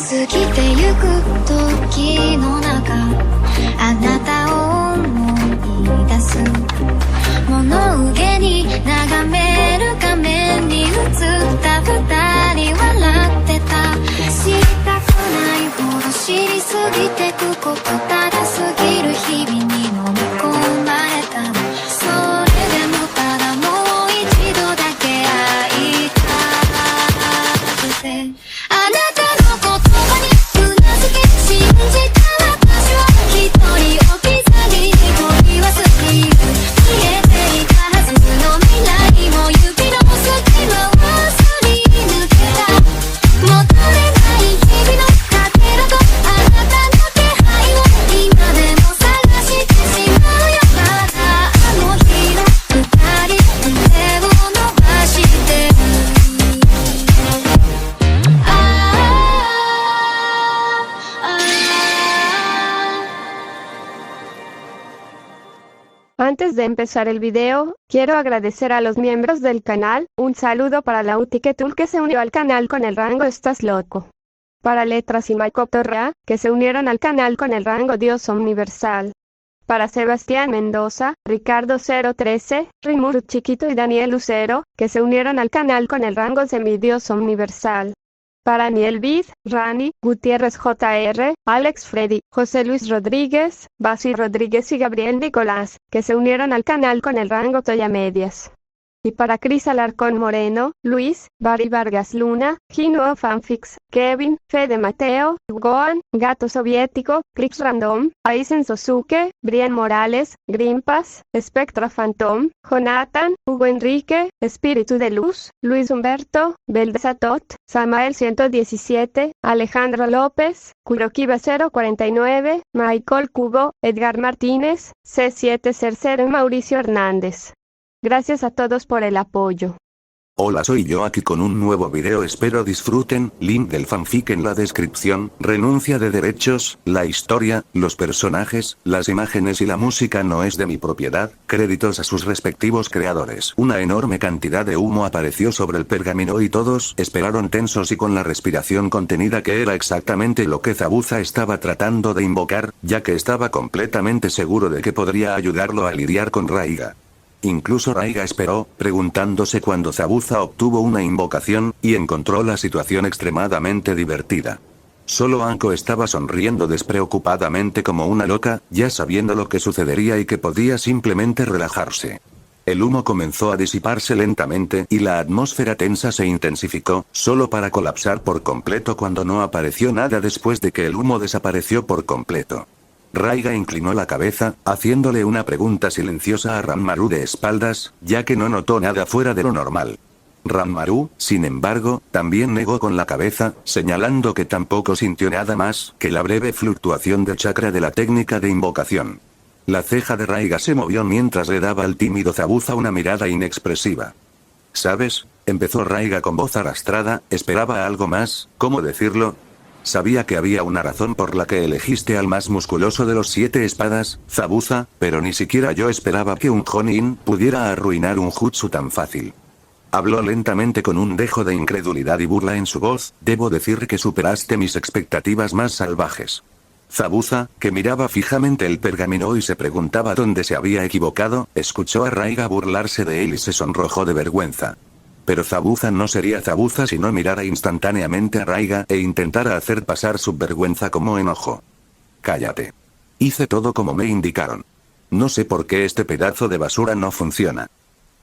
過ぎてゆく時の中あなたを思い出す物憂げに眺める画面に映った二人笑ってた知りたくないほど知りすぎてくことただ過ぎる日々に飲み込まれたのそれでもただもう一度だけ会いたくてあなたの言葉にうなずき信じた私は一人置き去りに取り忘れる消えていたはずの未来も指の隙間をすり抜けた求めない日々のかけらとあなたの気配を今でも探してしまうよまだあの日の二人手を伸ばしてるAntes de empezar el video, quiero agradecer a los miembros del canal, un saludo para la Utiquetul que se unió al canal con el rango Estás Loco. Para Letras y Macotorra, que se unieron al canal con el rango Dios Omniversal. Para Sebastián Mendoza, Ricardo 013, Rimuru Chiquito y Daniel Lucero, que se unieron al canal con el rango Semidios Omniversal. Para Daniel Vid, Rani, Gutiérrez JR, Alex Freddy, José Luis Rodríguez, Basi Rodríguez y Gabriel Nicolás, que se unieron al canal con el rango Toya Medias. Y para Cris Alarcón Moreno, Luis, Barry Vargas Luna, Gino Fanfix, Kevin, Fede Mateo, Goan, Gato Soviético, Clips Random, Aizen Sosuke, Brian Morales, Grimpas, Spectra Phantom, Jonathan, Hugo Enrique, Espíritu de Luz, Luis Humberto, Beldesatot, Samael 117, Alejandro López, Kurokiba 049, Michael Cubo, Edgar Martínez, C7 Cercero y Mauricio Hernández. Gracias a todos por el apoyo. Hola, soy yo aquí con un nuevo video, espero disfruten, link del fanfic en la descripción, renuncia de derechos, la historia, los personajes, las imágenes y la música no es de mi propiedad, créditos a sus respectivos creadores. Una enorme cantidad de humo apareció sobre el pergamino y todos esperaron tensos y con la respiración contenida que era exactamente lo que Zabuza estaba tratando de invocar, ya que estaba completamente seguro de que podría ayudarlo a lidiar con Raiga. Incluso Raiga esperó, preguntándose cuando Zabuza obtuvo una invocación, y encontró la situación extremadamente divertida. Solo Anko estaba sonriendo despreocupadamente como una loca, ya sabiendo lo que sucedería y que podía simplemente relajarse. El humo comenzó a disiparse lentamente y la atmósfera tensa se intensificó, solo para colapsar por completo cuando no apareció nada después de que el humo desapareció por completo. Raiga inclinó la cabeza, haciéndole una pregunta silenciosa a Ranmaru de espaldas, ya que no notó nada fuera de lo normal. Ranmaru, sin embargo, también negó con la cabeza, señalando que tampoco sintió nada más que la breve fluctuación de chakra de la técnica de invocación. La ceja de Raiga se movió mientras le daba al tímido Zabuza una mirada inexpresiva. ¿Sabes? Empezó Raiga con voz arrastrada, esperaba algo más, ¿cómo decirlo? Sabía que había una razón por la que elegiste al más musculoso de los 7 espadas, Zabuza, pero ni siquiera yo esperaba que un Jonin pudiera arruinar un jutsu tan fácil. Habló lentamente con un dejo de incredulidad y burla en su voz, debo decir que superaste mis expectativas más salvajes. Zabuza, que miraba fijamente el pergamino y se preguntaba dónde se había equivocado, escuchó a Raiga burlarse de él y se sonrojó de vergüenza. Pero Zabuza no sería Zabuza si no mirara instantáneamente a Raiga e intentara hacer pasar su vergüenza como enojo. Cállate. Hice todo como me indicaron. No sé por qué este pedazo de basura no funciona.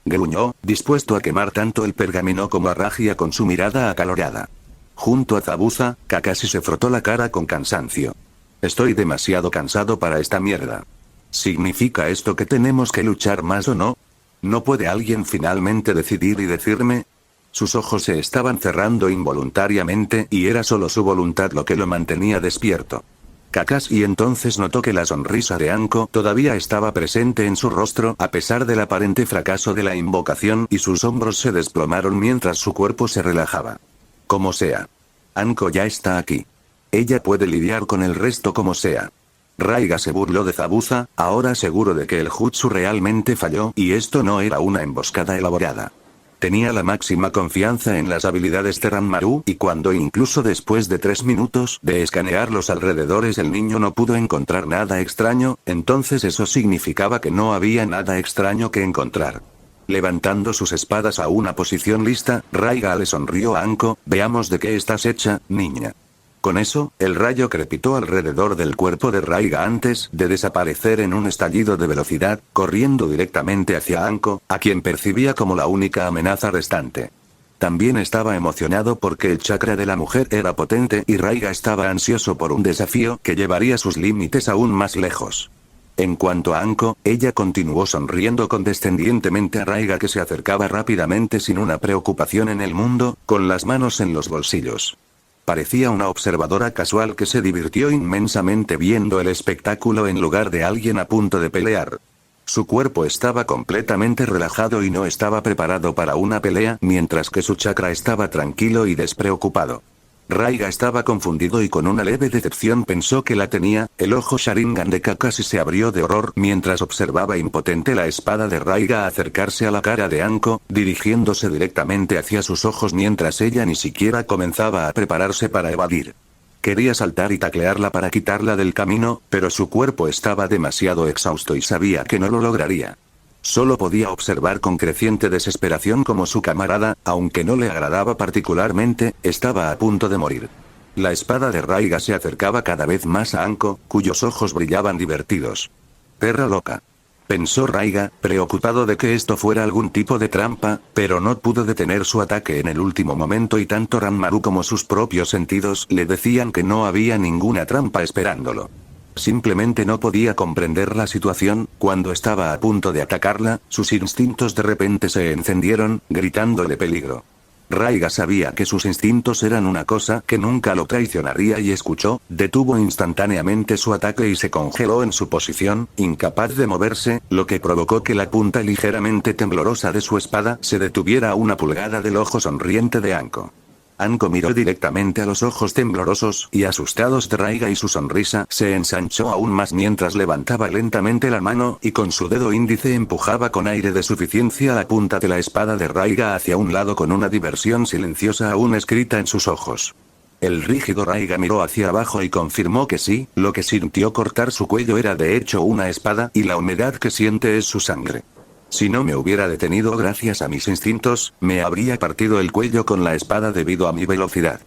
Gruñó, dispuesto a quemar tanto el pergamino como a Ragia con su mirada acalorada. Junto a Zabuza, Kakashi se frotó la cara con cansancio. Estoy demasiado cansado para esta mierda. ¿Significa esto que tenemos que luchar más o no? ¿No puede alguien finalmente decidir y decirme? Sus ojos se estaban cerrando involuntariamente y era solo su voluntad lo que lo mantenía despierto. Kakashi entonces notó que la sonrisa de Anko todavía estaba presente en su rostro a pesar del aparente fracaso de la invocación y sus hombros se desplomaron mientras su cuerpo se relajaba. Como sea. Anko ya está aquí. Ella puede lidiar con el resto como sea. Raiga se burló de Zabuza, ahora seguro de que el jutsu realmente falló y esto no era una emboscada elaborada. Tenía la máxima confianza en las habilidades de Ranmaru y cuando incluso después de 3 minutos de escanear los alrededores el niño no pudo encontrar nada extraño, entonces eso significaba que no había nada extraño que encontrar. Levantando sus espadas a una posición lista, Raiga le sonrió a Anko, veamos de qué estás hecha, niña. Con eso, el rayo crepitó alrededor del cuerpo de Raiga antes de desaparecer en un estallido de velocidad, corriendo directamente hacia Anko, a quien percibía como la única amenaza restante. También estaba emocionado porque el chakra de la mujer era potente y Raiga estaba ansioso por un desafío que llevaría sus límites aún más lejos. En cuanto a Anko, ella continuó sonriendo condescendientemente a Raiga que se acercaba rápidamente sin una preocupación en el mundo, con las manos en los bolsillos. Parecía una observadora casual que se divirtió inmensamente viendo el espectáculo en lugar de alguien a punto de pelear. Su cuerpo estaba completamente relajado y no estaba preparado para una pelea, mientras que su chakra estaba tranquilo y despreocupado. Raiga estaba confundido y con una leve decepción pensó que la tenía, el ojo Sharingan de Kakashi se abrió de horror mientras observaba impotente la espada de Raiga acercarse a la cara de Anko, dirigiéndose directamente hacia sus ojos mientras ella ni siquiera comenzaba a prepararse para evadir. Quería saltar y taclearla para quitarla del camino, pero su cuerpo estaba demasiado exhausto y sabía que no lo lograría. Solo podía observar con creciente desesperación como su camarada, aunque no le agradaba particularmente, estaba a punto de morir. La espada de Raiga se acercaba cada vez más a Anko, cuyos ojos brillaban divertidos. Perra loca. Pensó Raiga, preocupado de que esto fuera algún tipo de trampa, pero no pudo detener su ataque en el último momento y tanto Ranmaru como sus propios sentidos le decían que no había ninguna trampa esperándolo. Simplemente no podía comprender la situación, cuando estaba a punto de atacarla, sus instintos de repente se encendieron, gritándole peligro. Raiga sabía que sus instintos eran una cosa que nunca lo traicionaría y detuvo instantáneamente su ataque y se congeló en su posición, incapaz de moverse, lo que provocó que la punta ligeramente temblorosa de su espada se detuviera a una pulgada del ojo sonriente de Anko. Anko miró directamente a los ojos temblorosos y asustados de Raiga y su sonrisa se ensanchó aún más mientras levantaba lentamente la mano y con su dedo índice empujaba con aire de suficiencia la punta de la espada de Raiga hacia un lado con una diversión silenciosa aún escrita en sus ojos. El rígido Raiga miró hacia abajo y confirmó que sí, lo que sintió cortar su cuello era de hecho una espada y la humedad que siente es su sangre. Si no me hubiera detenido gracias a mis instintos, me habría partido el cuello con la espada debido a mi velocidad.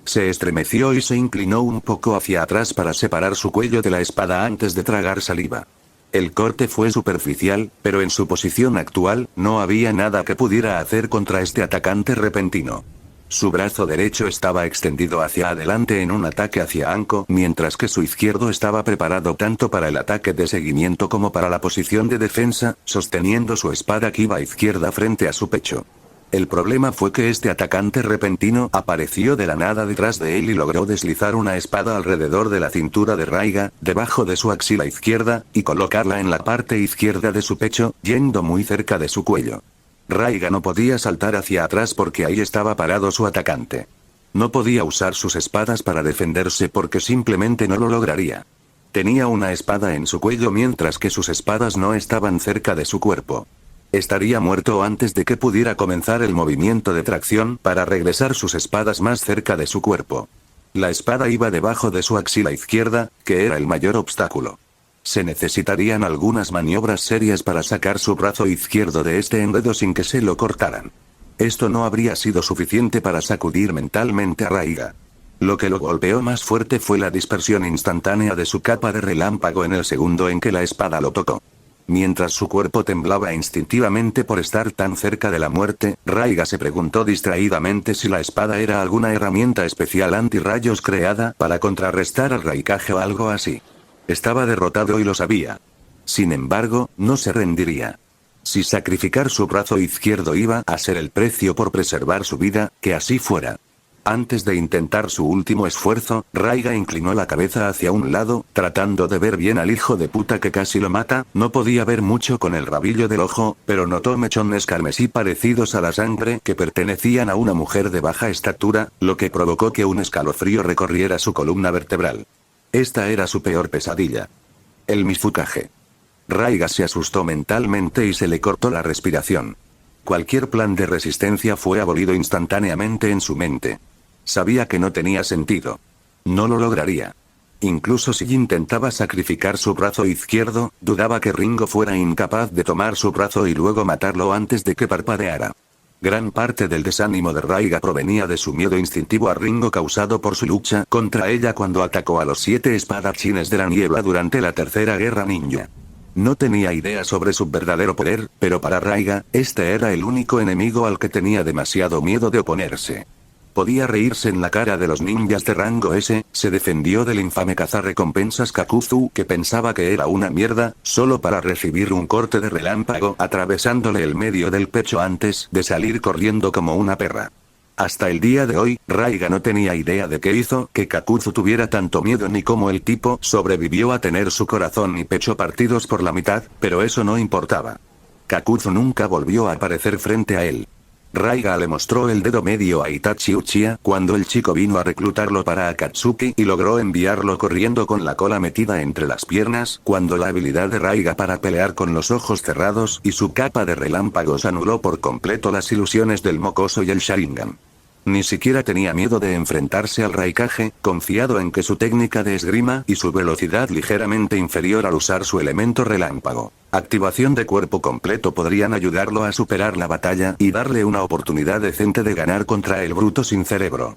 Se estremeció y se inclinó un poco hacia atrás para separar su cuello de la espada antes de tragar saliva. El corte fue superficial, pero en su posición actual, no había nada que pudiera hacer contra este atacante repentino. Su brazo derecho estaba extendido hacia adelante en un ataque hacia Anko, mientras que su izquierdo estaba preparado tanto para el ataque de seguimiento como para la posición de defensa, sosteniendo su espada kiba izquierda frente a su pecho. El problema fue que este atacante repentino apareció de la nada detrás de él y logró deslizar una espada alrededor de la cintura de Raiga, debajo de su axila izquierda, y colocarla en la parte izquierda de su pecho, yendo muy cerca de su cuello. Raiga no podía saltar hacia atrás porque ahí estaba parado su atacante. No podía usar sus espadas para defenderse porque simplemente no lo lograría. Tenía una espada en su cuello mientras que sus espadas no estaban cerca de su cuerpo. Estaría muerto antes de que pudiera comenzar el movimiento de tracción para regresar sus espadas más cerca de su cuerpo. La espada iba debajo de su axila izquierda, que era el mayor obstáculo. Se necesitarían algunas maniobras serias para sacar su brazo izquierdo de este enredo sin que se lo cortaran. Esto no habría sido suficiente para sacudir mentalmente a Raiga. Lo que lo golpeó más fuerte fue la dispersión instantánea de su capa de relámpago en el segundo en que la espada lo tocó. Mientras su cuerpo temblaba instintivamente por estar tan cerca de la muerte, Raiga se preguntó distraídamente si la espada era alguna herramienta especial antirrayos creada para contrarrestar al Raikage o algo así. Estaba derrotado y lo sabía. Sin embargo, no se rendiría. Si sacrificar su brazo izquierdo iba a ser el precio por preservar su vida, que así fuera. Antes de intentar su último esfuerzo, Raiga inclinó la cabeza hacia un lado, tratando de ver bien al hijo de puta que casi lo mata. No podía ver mucho con el rabillo del ojo, pero notó mechones carmesí parecidos a la sangre que pertenecían a una mujer de baja estatura, lo que provocó que un escalofrío recorriera su columna vertebral. Esta era su peor pesadilla. El Mifukage. Raiga se asustó mentalmente y se le cortó la respiración. Cualquier plan de resistencia fue abolido instantáneamente en su mente. Sabía que no tenía sentido. No lo lograría. Incluso si intentaba sacrificar su brazo izquierdo, dudaba que Ringo fuera incapaz de tomar su brazo y luego matarlo antes de que parpadeara. Gran parte del desánimo de Raiga provenía de su miedo instintivo a Ringo causado por su lucha contra ella cuando atacó a los 7 espadachines de la niebla durante la Tercera Guerra Ninja. No tenía idea sobre su verdadero poder, pero para Raiga, este era el único enemigo al que tenía demasiado miedo de oponerse. Podía reírse en la cara de los ninjas de rango S, se defendió del infame cazarrecompensas Kakuzu que pensaba que era una mierda, solo para recibir un corte de relámpago atravesándole el medio del pecho antes de salir corriendo como una perra. Hasta el día de hoy, Raiga no tenía idea de qué hizo que Kakuzu tuviera tanto miedo ni cómo el tipo sobrevivió a tener su corazón y pecho partidos por la mitad, pero eso no importaba. Kakuzu nunca volvió a aparecer frente a él. Raiga le mostró el dedo medio a Itachi Uchiha cuando el chico vino a reclutarlo para Akatsuki y logró enviarlo corriendo con la cola metida entre las piernas cuando la habilidad de Raiga para pelear con los ojos cerrados y su capa de relámpagos anuló por completo las ilusiones del mocoso y el Sharingan. Ni siquiera tenía miedo de enfrentarse al Raikage, confiado en que su técnica de esgrima y su velocidad ligeramente inferior al usar su elemento relámpago, activación de cuerpo completo podrían ayudarlo a superar la batalla y darle una oportunidad decente de ganar contra el bruto sin cerebro.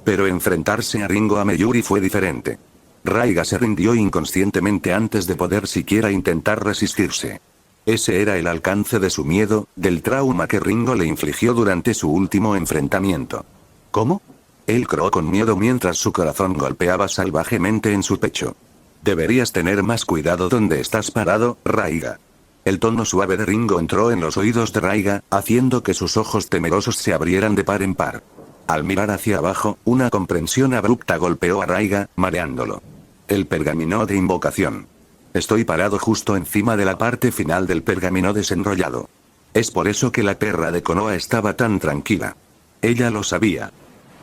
Pero enfrentarse a Ringo Ameyuri fue diferente. Raiga se rindió inconscientemente antes de poder siquiera intentar resistirse. Ese era el alcance de su miedo, del trauma que Ringo le infligió durante su último enfrentamiento. ¿Cómo? Él croó con miedo mientras su corazón golpeaba salvajemente en su pecho. Deberías tener más cuidado donde estás parado, Raiga. El tono suave de Ringo entró en los oídos de Raiga, haciendo que sus ojos temerosos se abrieran de par en par. Al mirar hacia abajo, una comprensión abrupta golpeó a Raiga, mareándolo. El pergamino de invocación. Estoy parado justo encima de la parte final del pergamino desenrollado. Es por eso que la perra de Konoha estaba tan tranquila. Ella lo sabía.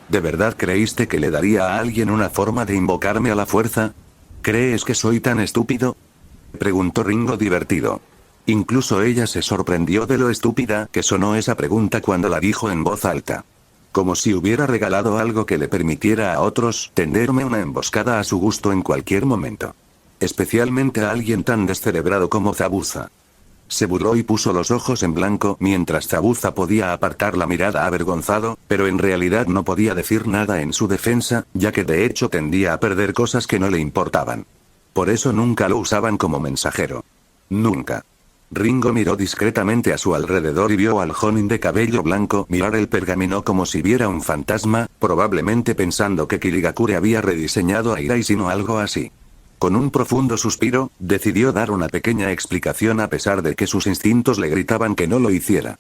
¿De verdad creíste que le daría a alguien una forma de invocarme a la fuerza? ¿Crees que soy tan estúpido?, preguntó Ringo divertido. Incluso ella se sorprendió de lo estúpida que sonó esa pregunta cuando la dijo en voz alta. Como si hubiera regalado algo que le permitiera a otros tenderme una emboscada a su gusto en cualquier momento. Especialmente a alguien tan descerebrado como Zabuza. Se burló y puso los ojos en blanco mientras Zabuza podía apartar la mirada avergonzado, pero en realidad no podía decir nada en su defensa, ya que de hecho tendía a perder cosas que no le importaban. Por eso nunca lo usaban como mensajero. Nunca. Ringo miró discretamente a su alrededor y vio al Jonin de cabello blanco mirar el pergamino como si viera un fantasma, probablemente pensando que Kirigakure había rediseñado a Iraisin o algo así. Con un profundo suspiro, decidió dar una pequeña explicación a pesar de que sus instintos le gritaban que no lo hiciera.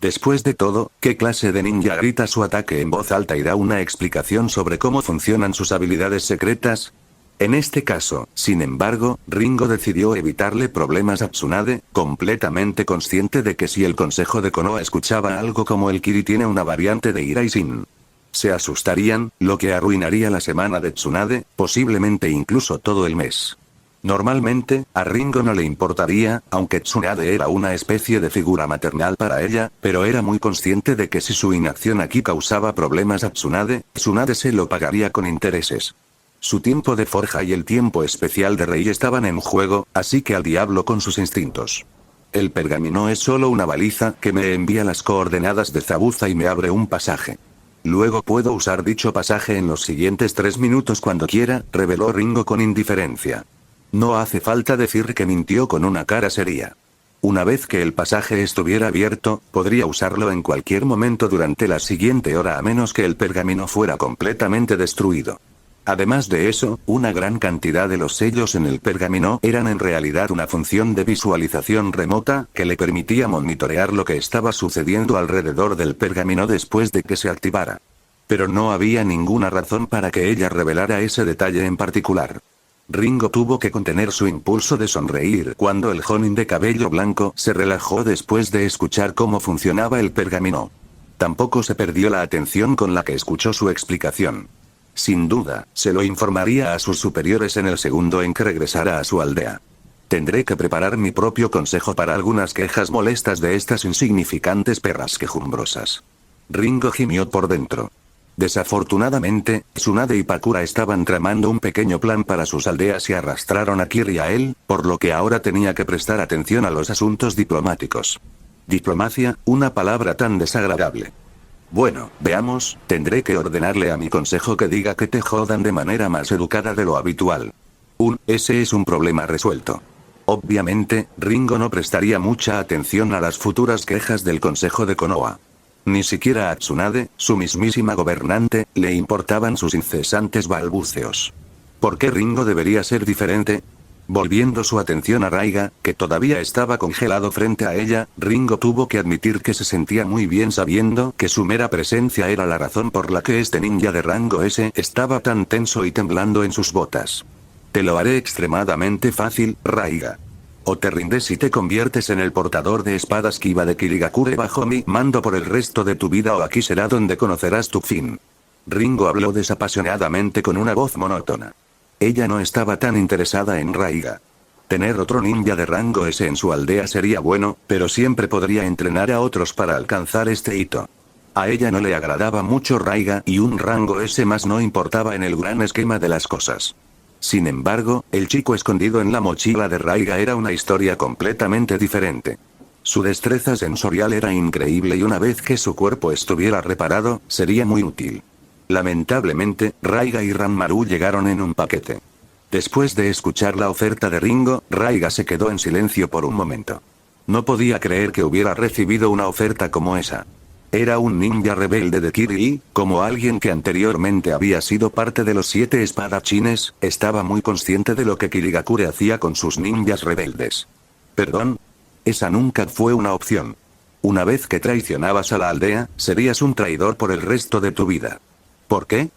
Después de todo, ¿qué clase de ninja grita su ataque en voz alta y da una explicación sobre cómo funcionan sus habilidades secretas? En este caso, sin embargo, Ringo decidió evitarle problemas a Tsunade, completamente consciente de que si el consejo de Konoha escuchaba algo como el Kiri tiene una variante de Iraisin, se asustarían, lo que arruinaría la semana de Tsunade, posiblemente incluso todo el mes. Normalmente, a Ringo no le importaría, aunque Tsunade era una especie de figura maternal para ella, pero era muy consciente de que si su inacción aquí causaba problemas a Tsunade, Tsunade se lo pagaría con intereses. Su tiempo de forja y el tiempo especial de rey estaban en juego, así que al diablo con sus instintos. El pergamino es solo una baliza que me envía las coordenadas de Zabuza y me abre un pasaje. Luego puedo usar dicho pasaje en los siguientes 3 minutos cuando quiera, reveló Ringo con indiferencia. No hace falta decir que mintió con una cara seria. Una vez que el pasaje estuviera abierto, podría usarlo en cualquier momento durante la siguiente hora a menos que el pergamino fuera completamente destruido. Además de eso, una gran cantidad de los sellos en el pergamino eran en realidad una función de visualización remota, que le permitía monitorear lo que estaba sucediendo alrededor del pergamino después de que se activara. Pero no había ninguna razón para que ella revelara ese detalle en particular. Ringo tuvo que contener su impulso de sonreír cuando el Jonin de cabello blanco se relajó después de escuchar cómo funcionaba el pergamino. Tampoco se perdió la atención con la que escuchó su explicación. Sin duda, se lo informaría a sus superiores en el segundo en que regresara a su aldea. Tendré que preparar mi propio consejo para algunas quejas molestas de estas insignificantes perras quejumbrosas. Ringo gimió por dentro. Desafortunadamente, Tsunade y Pakura estaban tramando un pequeño plan para sus aldeas y arrastraron a Kiri y a él, por lo que ahora tenía que prestar atención a los asuntos diplomáticos. Diplomacia, una palabra tan desagradable. Bueno, veamos, tendré que ordenarle a mi consejo que diga que te jodan de manera más educada de lo habitual. Ese es un problema resuelto. Obviamente, Ringo no prestaría mucha atención a las futuras quejas del consejo de Konoha. Ni siquiera a Tsunade, su mismísima gobernante, le importaban sus incesantes balbuceos. ¿Por qué Ringo debería ser diferente? Volviendo su atención a Raiga, que todavía estaba congelado frente a ella, Ringo tuvo que admitir que se sentía muy bien sabiendo que su mera presencia era la razón por la que este ninja de rango S estaba tan tenso y temblando en sus botas. Te lo haré extremadamente fácil, Raiga. O te rindes y te conviertes en el portador de espadas Kiba de Kirigakure bajo mi mando por el resto de tu vida, o aquí será donde conocerás tu fin. Ringo habló desapasionadamente con una voz monótona. Ella no estaba tan interesada en Raiga. Tener otro ninja de rango S en su aldea sería bueno, pero siempre podría entrenar a otros para alcanzar este hito. A ella no le agradaba mucho Raiga y un rango S más no importaba en el gran esquema de las cosas. Sin embargo, el chico escondido en la mochila de Raiga era una historia completamente diferente. Su destreza sensorial era increíble y una vez que su cuerpo estuviera reparado, sería muy útil. Lamentablemente, Raiga y Ranmaru llegaron en un paquete. Después de escuchar la oferta de Ringo, Raiga se quedó en silencio por un momento. No podía creer que hubiera recibido una oferta como esa. Era un ninja rebelde de Kiri y, como alguien que anteriormente había sido parte de los 7 espadachines, estaba muy consciente de lo que Kirigakure hacía con sus ninjas rebeldes. ¿Perdón? Esa nunca fue una opción. Una vez que traicionabas a la aldea, serías un traidor por el resto de tu vida. ¿Por qué?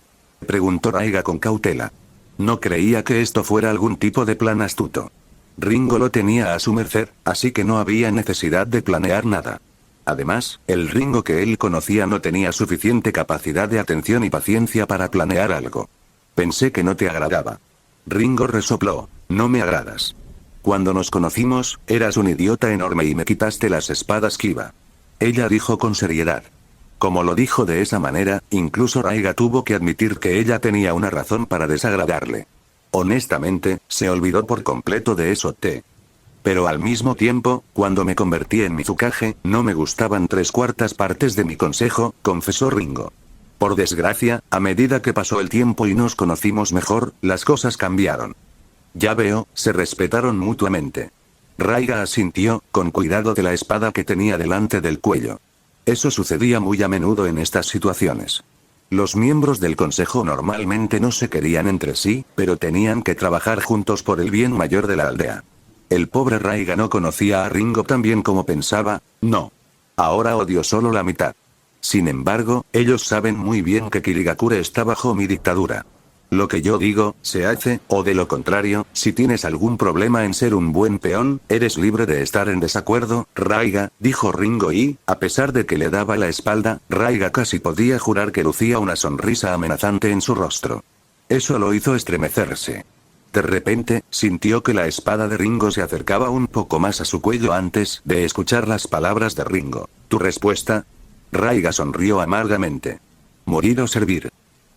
Preguntó Raiga con cautela. No creía que esto fuera algún tipo de plan astuto. Ringo lo tenía a su merced, así que no había necesidad de planear nada. Además, el Ringo que él conocía no tenía suficiente capacidad de atención y paciencia para planear algo. Pensé que no te agradaba. Ringo resopló. No me agradas. Cuando nos conocimos, eras un idiota enorme y me quitaste las espadas Kiba. Ella dijo con seriedad. Como lo dijo de esa manera, incluso Raiga tuvo que admitir que ella tenía una razón para desagradarle. Honestamente, se olvidó por completo de eso. Pero al mismo tiempo, cuando me convertí en Mizukage, no me gustaban 3/4 partes de mi consejo, confesó Ringo. Por desgracia, a medida que pasó el tiempo y nos conocimos mejor, las cosas cambiaron. Ya veo, se respetaron mutuamente. Raiga asintió, con cuidado de la espada que tenía delante del cuello. Eso sucedía muy a menudo en estas situaciones. Los miembros del consejo normalmente no se querían entre sí, pero tenían que trabajar juntos por el bien mayor de la aldea. El pobre Raiga no conocía a Ringo tan bien como pensaba, no. Ahora odio solo la mitad. Sin embargo, ellos saben muy bien que Kirigakure está bajo mi dictadura. Lo que yo digo, se hace, o de lo contrario, si tienes algún problema en ser un buen peón, eres libre de estar en desacuerdo, Raiga, dijo Ringo y, a pesar de que le daba la espalda, Raiga casi podía jurar que lucía una sonrisa amenazante en su rostro. Eso lo hizo estremecerse. De repente, sintió que la espada de Ringo se acercaba un poco más a su cuello antes de escuchar las palabras de Ringo. ¿Tu respuesta? Raiga sonrió amargamente. Morir o servir.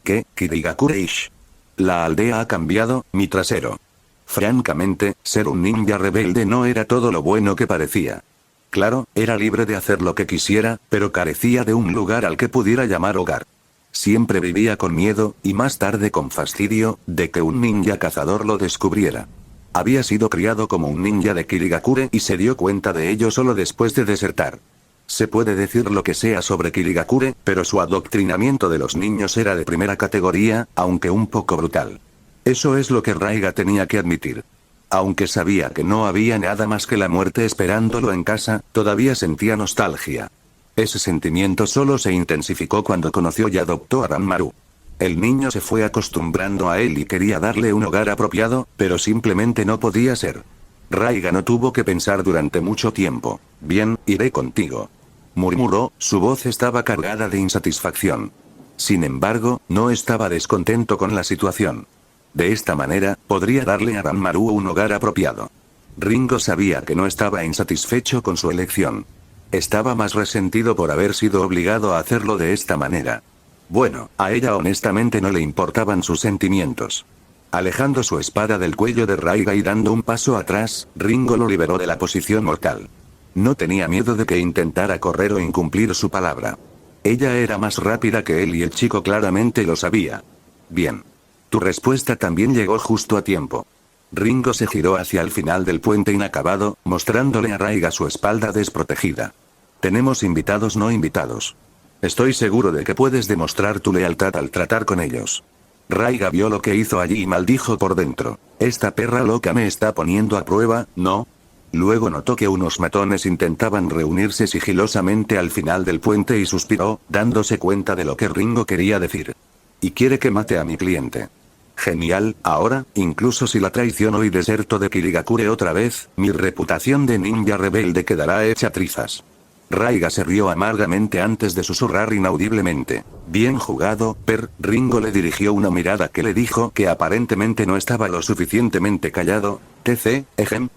¿Qué, Kirigakure-ish? La aldea ha cambiado, mi trasero. Francamente, ser un ninja rebelde no era todo lo bueno que parecía. Claro, era libre de hacer lo que quisiera, pero carecía de un lugar al que pudiera llamar hogar. Siempre vivía con miedo, y más tarde con fastidio, de que un ninja cazador lo descubriera. Había sido criado como un ninja de Kirigakure y se dio cuenta de ello solo después de desertar. Se puede decir lo que sea sobre Kirigakure, pero su adoctrinamiento de los niños era de primera categoría, aunque un poco brutal. Eso es lo que Raiga tenía que admitir. Aunque sabía que no había nada más que la muerte esperándolo en casa, todavía sentía nostalgia. Ese sentimiento solo se intensificó cuando conoció y adoptó a Ranmaru. El niño se fue acostumbrando a él y quería darle un hogar apropiado, pero simplemente no podía ser. Raiga no tuvo que pensar durante mucho tiempo. Bien, iré contigo. Murmuró, su voz estaba cargada de insatisfacción. Sin embargo, no estaba descontento con la situación. De esta manera, podría darle a Ranmaru un hogar apropiado. Ringo sabía que no estaba insatisfecho con su elección. Estaba más resentido por haber sido obligado a hacerlo de esta manera. Bueno, a ella honestamente no le importaban sus sentimientos. Alejando su espada del cuello de Raiga y dando un paso atrás, Ringo lo liberó de la posición mortal. No tenía miedo de que intentara correr o incumplir su palabra. Ella era más rápida que él y el chico claramente lo sabía. Bien. Tu respuesta también llegó justo a tiempo. Ringo se giró hacia el final del puente inacabado, mostrándole a Raiga su espalda desprotegida. Tenemos invitados no invitados. Estoy seguro de que puedes demostrar tu lealtad al tratar con ellos. Raiga vio lo que hizo allí y maldijo por dentro. Esta perra loca me está poniendo a prueba, ¿no? Luego notó que unos matones intentaban reunirse sigilosamente al final del puente y suspiró, dándose cuenta de lo que Ringo quería decir. Y quiere que mate a mi cliente. Genial, ahora, incluso si la traiciono y deserto de Kirigakure otra vez, mi reputación de ninja rebelde quedará hecha trizas. Raiga se rió amargamente antes de susurrar inaudiblemente. Bien jugado, Per. Ringo le dirigió una mirada que le dijo que aparentemente no estaba lo suficientemente callado.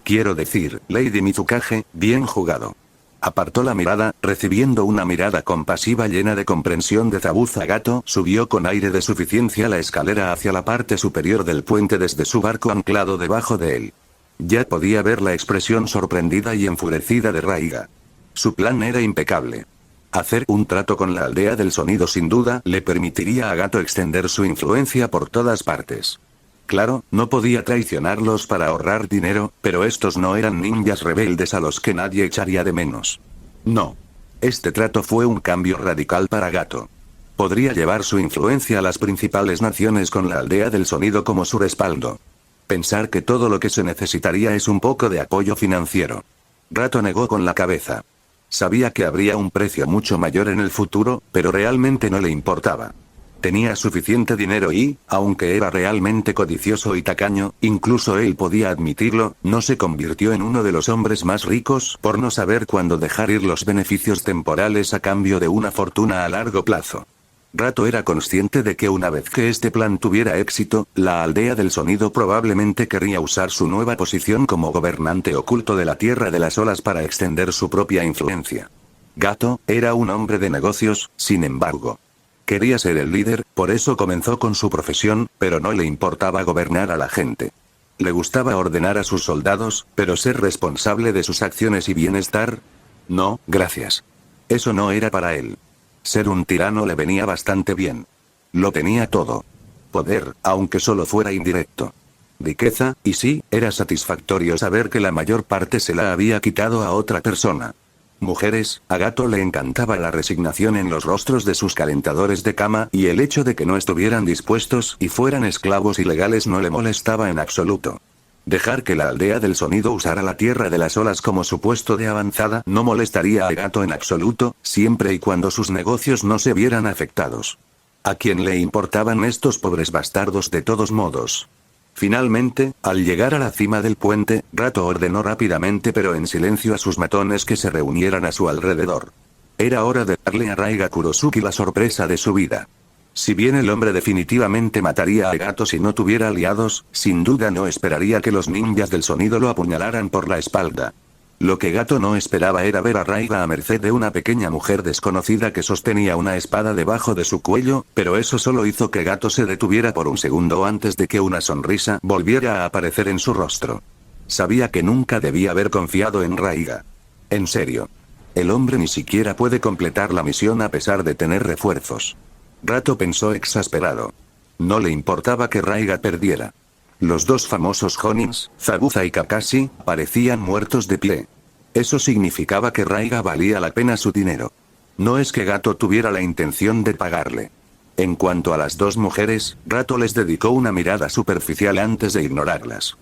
Quiero decir, Lady Mizukage, bien jugado. Apartó la mirada, recibiendo una mirada compasiva llena de comprensión de Zabuza Gato, subió con aire de suficiencia la escalera hacia la parte superior del puente desde su barco anclado debajo de él. Ya podía ver la expresión sorprendida y enfurecida de Raiga. Su plan era impecable. Hacer un trato con la aldea del sonido sin duda le permitiría a Gato extender su influencia por todas partes. Claro, no podía traicionarlos para ahorrar dinero, pero estos no eran ninjas rebeldes a los que nadie echaría de menos. No. Este trato fue un cambio radical para Gato. Podría llevar su influencia a las principales naciones con la aldea del sonido como su respaldo. Pensar que todo lo que se necesitaría es un poco de apoyo financiero. Gato negó con la cabeza. Sabía que habría un precio mucho mayor en el futuro, pero realmente no le importaba. Tenía suficiente dinero y, aunque era realmente codicioso y tacaño, incluso él podía admitirlo, no se convirtió en uno de los hombres más ricos por no saber cuándo dejar ir los beneficios temporales a cambio de una fortuna a largo plazo. Gato era consciente de que una vez que este plan tuviera éxito, la aldea del sonido probablemente querría usar su nueva posición como gobernante oculto de la Tierra de las Olas para extender su propia influencia. Gato era un hombre de negocios, sin embargo. Quería ser el líder, por eso comenzó con su profesión, pero no le importaba gobernar a la gente. Le gustaba ordenar a sus soldados, pero ser responsable de sus acciones y bienestar, no, gracias. Eso no era para él. Ser un tirano le venía bastante bien. Lo tenía todo. Poder, aunque solo fuera indirecto. Riqueza, y sí, era satisfactorio saber que la mayor parte se la había quitado a otra persona. Mujeres, a Gato le encantaba la resignación en los rostros de sus calentadores de cama y el hecho de que no estuvieran dispuestos y fueran esclavos ilegales no le molestaba en absoluto. Dejar que la aldea del sonido usara la Tierra de las Olas como su puesto de avanzada no molestaría a Gato en absoluto, siempre y cuando sus negocios no se vieran afectados. ¿A quién le importaban estos pobres bastardos de todos modos? Finalmente, al llegar a la cima del puente, Gato ordenó rápidamente pero en silencio a sus matones que se reunieran a su alrededor. Era hora de darle a Raiga Kurosuke la sorpresa de su vida. Si bien el hombre definitivamente mataría a Gato si no tuviera aliados, sin duda no esperaría que los ninjas del sonido lo apuñalaran por la espalda. Lo que Gato no esperaba era ver a Raiga a merced de una pequeña mujer desconocida que sostenía una espada debajo de su cuello, pero eso solo hizo que Gato se detuviera por un segundo antes de que una sonrisa volviera a aparecer en su rostro. Sabía que nunca debía haber confiado en Raiga. En serio. El hombre ni siquiera puede completar la misión a pesar de tener refuerzos. Gato pensó exasperado. No le importaba que Raiga perdiera. Los dos famosos Honins, Zabuza y Kakashi, parecían muertos de pie. Eso significaba que Raiga valía la pena su dinero. No es que Gato tuviera la intención de pagarle. En cuanto a las dos mujeres, Gato les dedicó una mirada superficial antes de ignorarlas.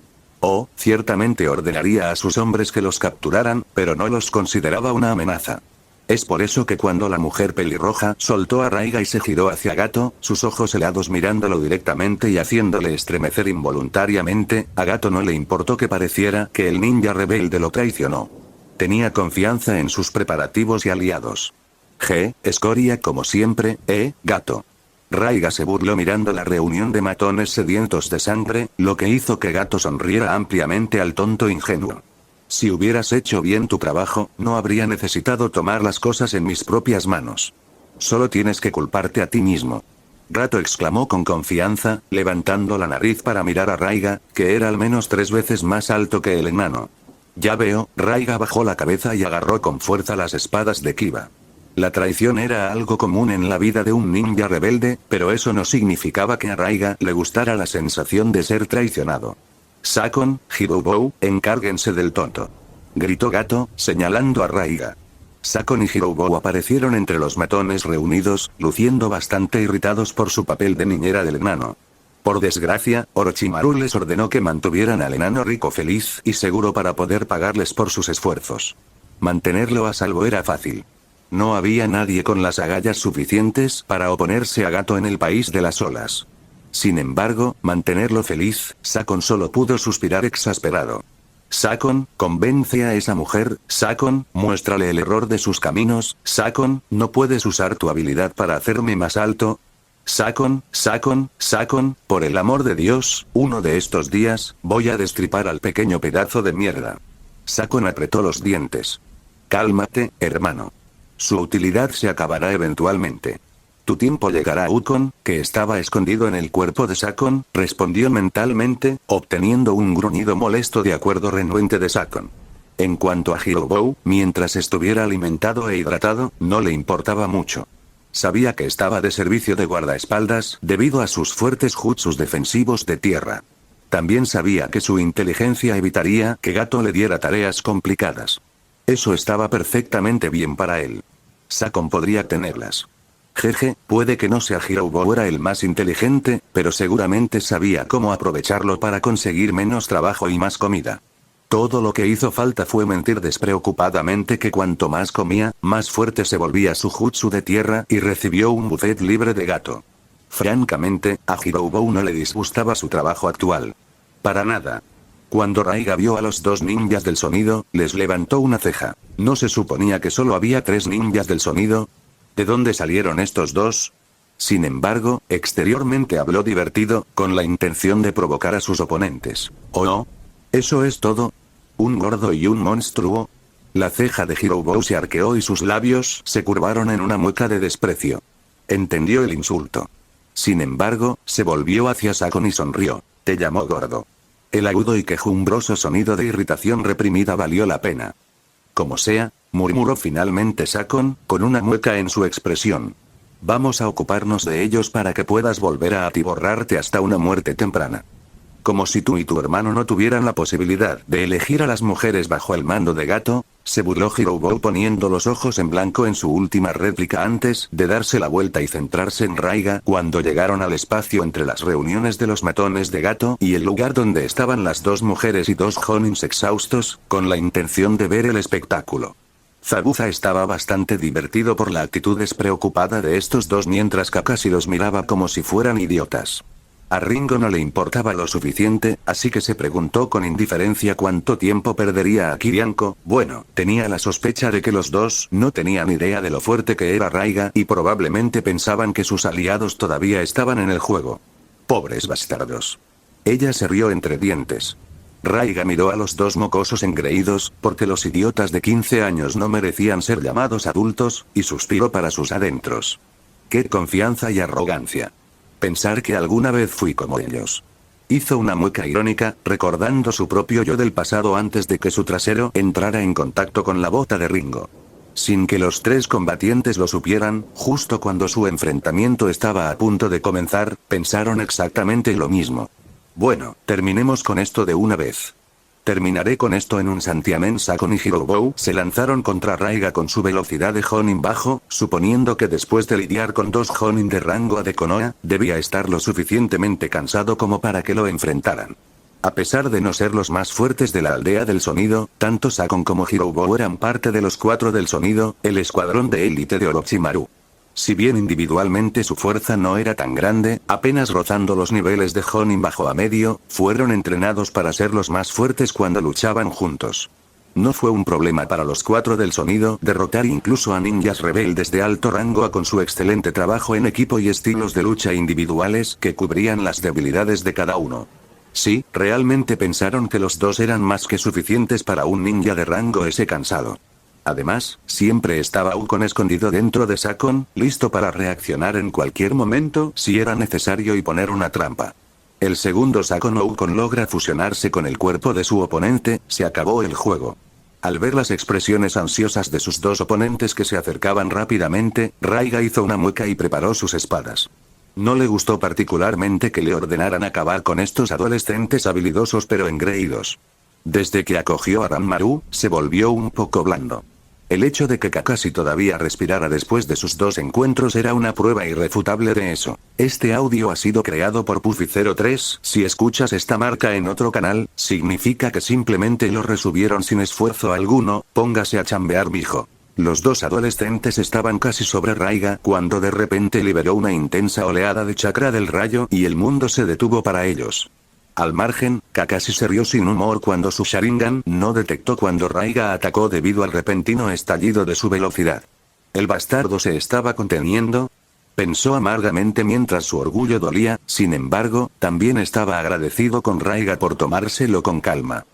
Ciertamente ordenaría a sus hombres que los capturaran, pero no los consideraba una amenaza. Es por eso que cuando la mujer pelirroja soltó a Raiga y se giró hacia Gato, sus ojos helados mirándolo directamente y haciéndole estremecer involuntariamente, a Gato no le importó que pareciera que el ninja rebelde lo traicionó. Tenía confianza en sus preparativos y aliados. Escoria como siempre, Gato. Raiga se burló mirando la reunión de matones sedientos de sangre, lo que hizo que Gato sonriera ampliamente al tonto ingenuo. Si hubieras hecho bien tu trabajo, no habría necesitado tomar las cosas en mis propias manos. Solo tienes que culparte a ti mismo. Gato exclamó con confianza, levantando la nariz para mirar a Raiga, que era al menos 3 veces más alto que el enano. Ya veo, Raiga bajó la cabeza y agarró con fuerza las espadas de Kiba. La traición era algo común en la vida de un ninja rebelde, pero eso no significaba que a Raiga le gustara la sensación de ser traicionado. Sakon, Hirobou, encárguense del tonto. Gritó Gato, señalando a Raiga. Sakon y Hirobou aparecieron entre los matones reunidos, luciendo bastante irritados por su papel de niñera del enano. Por desgracia, Orochimaru les ordenó que mantuvieran al enano rico feliz y seguro para poder pagarles por sus esfuerzos. Mantenerlo a salvo era fácil. No había nadie con las agallas suficientes para oponerse a Gato en el país de las olas. Sin embargo, mantenerlo feliz, Sakon solo pudo suspirar exasperado. Sakon, convence a esa mujer, Sakon, muéstrale el error de sus caminos, Sakon, no puedes usar tu habilidad para hacerme más alto. Sakon, por el amor de Dios, uno de estos días, voy a destripar al pequeño pedazo de mierda. Sakon apretó los dientes. Cálmate, hermano. Su utilidad se acabará eventualmente. Tu tiempo llegará. Ukon, que estaba escondido en el cuerpo de Sakon, respondió mentalmente, obteniendo un gruñido molesto de acuerdo renuente de Sakon. En cuanto a Hirobou, mientras estuviera alimentado e hidratado, no le importaba mucho. Sabía que estaba de servicio de guardaespaldas, debido a sus fuertes jutsus defensivos de tierra. También sabía que su inteligencia evitaría que Gato le diera tareas complicadas. Eso estaba perfectamente bien para él. Sakon podría tenerlas. Jeje, puede que no sea Hirobou era el más inteligente, pero seguramente sabía cómo aprovecharlo para conseguir menos trabajo y más comida. Todo lo que hizo falta fue mentir despreocupadamente que cuanto más comía, más fuerte se volvía su jutsu de tierra y recibió un buffet libre de Gato. Francamente, a Hirobou no le disgustaba su trabajo actual. Para nada. Cuando Raiga vio a los 2 ninjas del sonido, les levantó una ceja. ¿No se suponía que solo había 3 ninjas del sonido? ¿De dónde salieron estos 2? Sin embargo, exteriormente habló divertido, con la intención de provocar a sus oponentes. ¿Oh no? ¿Eso es todo? ¿Un gordo y un monstruo? La ceja de Hirobou se arqueó y sus labios se curvaron en una mueca de desprecio. Entendió el insulto. Sin embargo, se volvió hacia Sakon y sonrió. Te llamó gordo. El agudo y quejumbroso sonido de irritación reprimida valió la pena. Como sea, murmuró finalmente Sakon, con una mueca en su expresión. Vamos a ocuparnos de ellos para que puedas volver a atiborrarte hasta una muerte temprana. Como si tú y tu hermano no tuvieran la posibilidad de elegir a las mujeres bajo el mando de Gato, se burló Hirobou poniendo los ojos en blanco en su última réplica antes de darse la vuelta y centrarse en Raiga cuando llegaron al espacio entre las reuniones de los matones de Gato y el lugar donde estaban las 2 mujeres y 2 Jonins exhaustos, con la intención de ver el espectáculo. Zabuza estaba bastante divertido por la actitud despreocupada de estos 2 mientras Kakashi los miraba como si fueran idiotas. A Ringo no le importaba lo suficiente, así que se preguntó con indiferencia cuánto tiempo perdería a Kirianko. Bueno, tenía la sospecha de que los 2 no tenían idea de lo fuerte que era Raiga y probablemente pensaban que sus aliados todavía estaban en el juego. Pobres bastardos. Ella se rió entre dientes. Raiga miró a los 2 mocosos engreídos, porque los idiotas de 15 años no merecían ser llamados adultos, y suspiró para sus adentros. ¡Qué confianza y arrogancia! Pensar que alguna vez fui como ellos. Hizo una mueca irónica, recordando su propio yo del pasado antes de que su trasero entrara en contacto con la bota de Ringo. Sin que los 3 combatientes lo supieran, justo cuando su enfrentamiento estaba a punto de comenzar, pensaron exactamente lo mismo. Bueno, terminemos con esto de una vez. Terminaré con esto en un santiamén. Sakon y Hirobou se lanzaron contra Raiga con su velocidad de Jonin bajo, suponiendo que después de lidiar con 2 Jonin de rango de Konoha, debía estar lo suficientemente cansado como para que lo enfrentaran. A pesar de no ser los más fuertes de la aldea del sonido, tanto Sakon como Hirobou eran parte de los 4 del sonido, el escuadrón de élite de Orochimaru. Si bien individualmente su fuerza no era tan grande, apenas rozando los niveles de Jonin bajo a medio, fueron entrenados para ser los más fuertes cuando luchaban juntos. No fue un problema para los 4 del sonido derrotar incluso a ninjas rebeldes de alto rango con su excelente trabajo en equipo y estilos de lucha individuales que cubrían las debilidades de cada uno. Sí, realmente pensaron que los dos eran más que suficientes para un ninja de rango S cansado. Además, siempre estaba Ukon escondido dentro de Sakon, listo para reaccionar en cualquier momento si era necesario y poner una trampa. El segundo Sakon o Ukon logra fusionarse con el cuerpo de su oponente, se acabó el juego. Al ver las expresiones ansiosas de sus dos oponentes que se acercaban rápidamente, Raiga hizo una mueca y preparó sus espadas. No le gustó particularmente que le ordenaran acabar con estos adolescentes habilidosos pero engreídos. Desde que acogió a Ranmaru, se volvió un poco blando. El hecho de que Kakashi todavía respirara después de sus dos encuentros era una prueba irrefutable de eso. Este audio ha sido creado por Puffy03, si escuchas esta marca en otro canal, significa que simplemente lo resubieron sin esfuerzo alguno, póngase a chambear mijo. Los dos adolescentes estaban casi sobre Raiga cuando de repente liberó una intensa oleada de chakra del rayo y el mundo se detuvo para ellos. Al margen, Kakashi se rió sin humor cuando su Sharingan no detectó cuando Raiga atacó debido al repentino estallido de su velocidad. ¿El bastardo se estaba conteniendo? Pensó amargamente mientras su orgullo dolía, sin embargo, también estaba agradecido con Raiga por tomárselo con calma.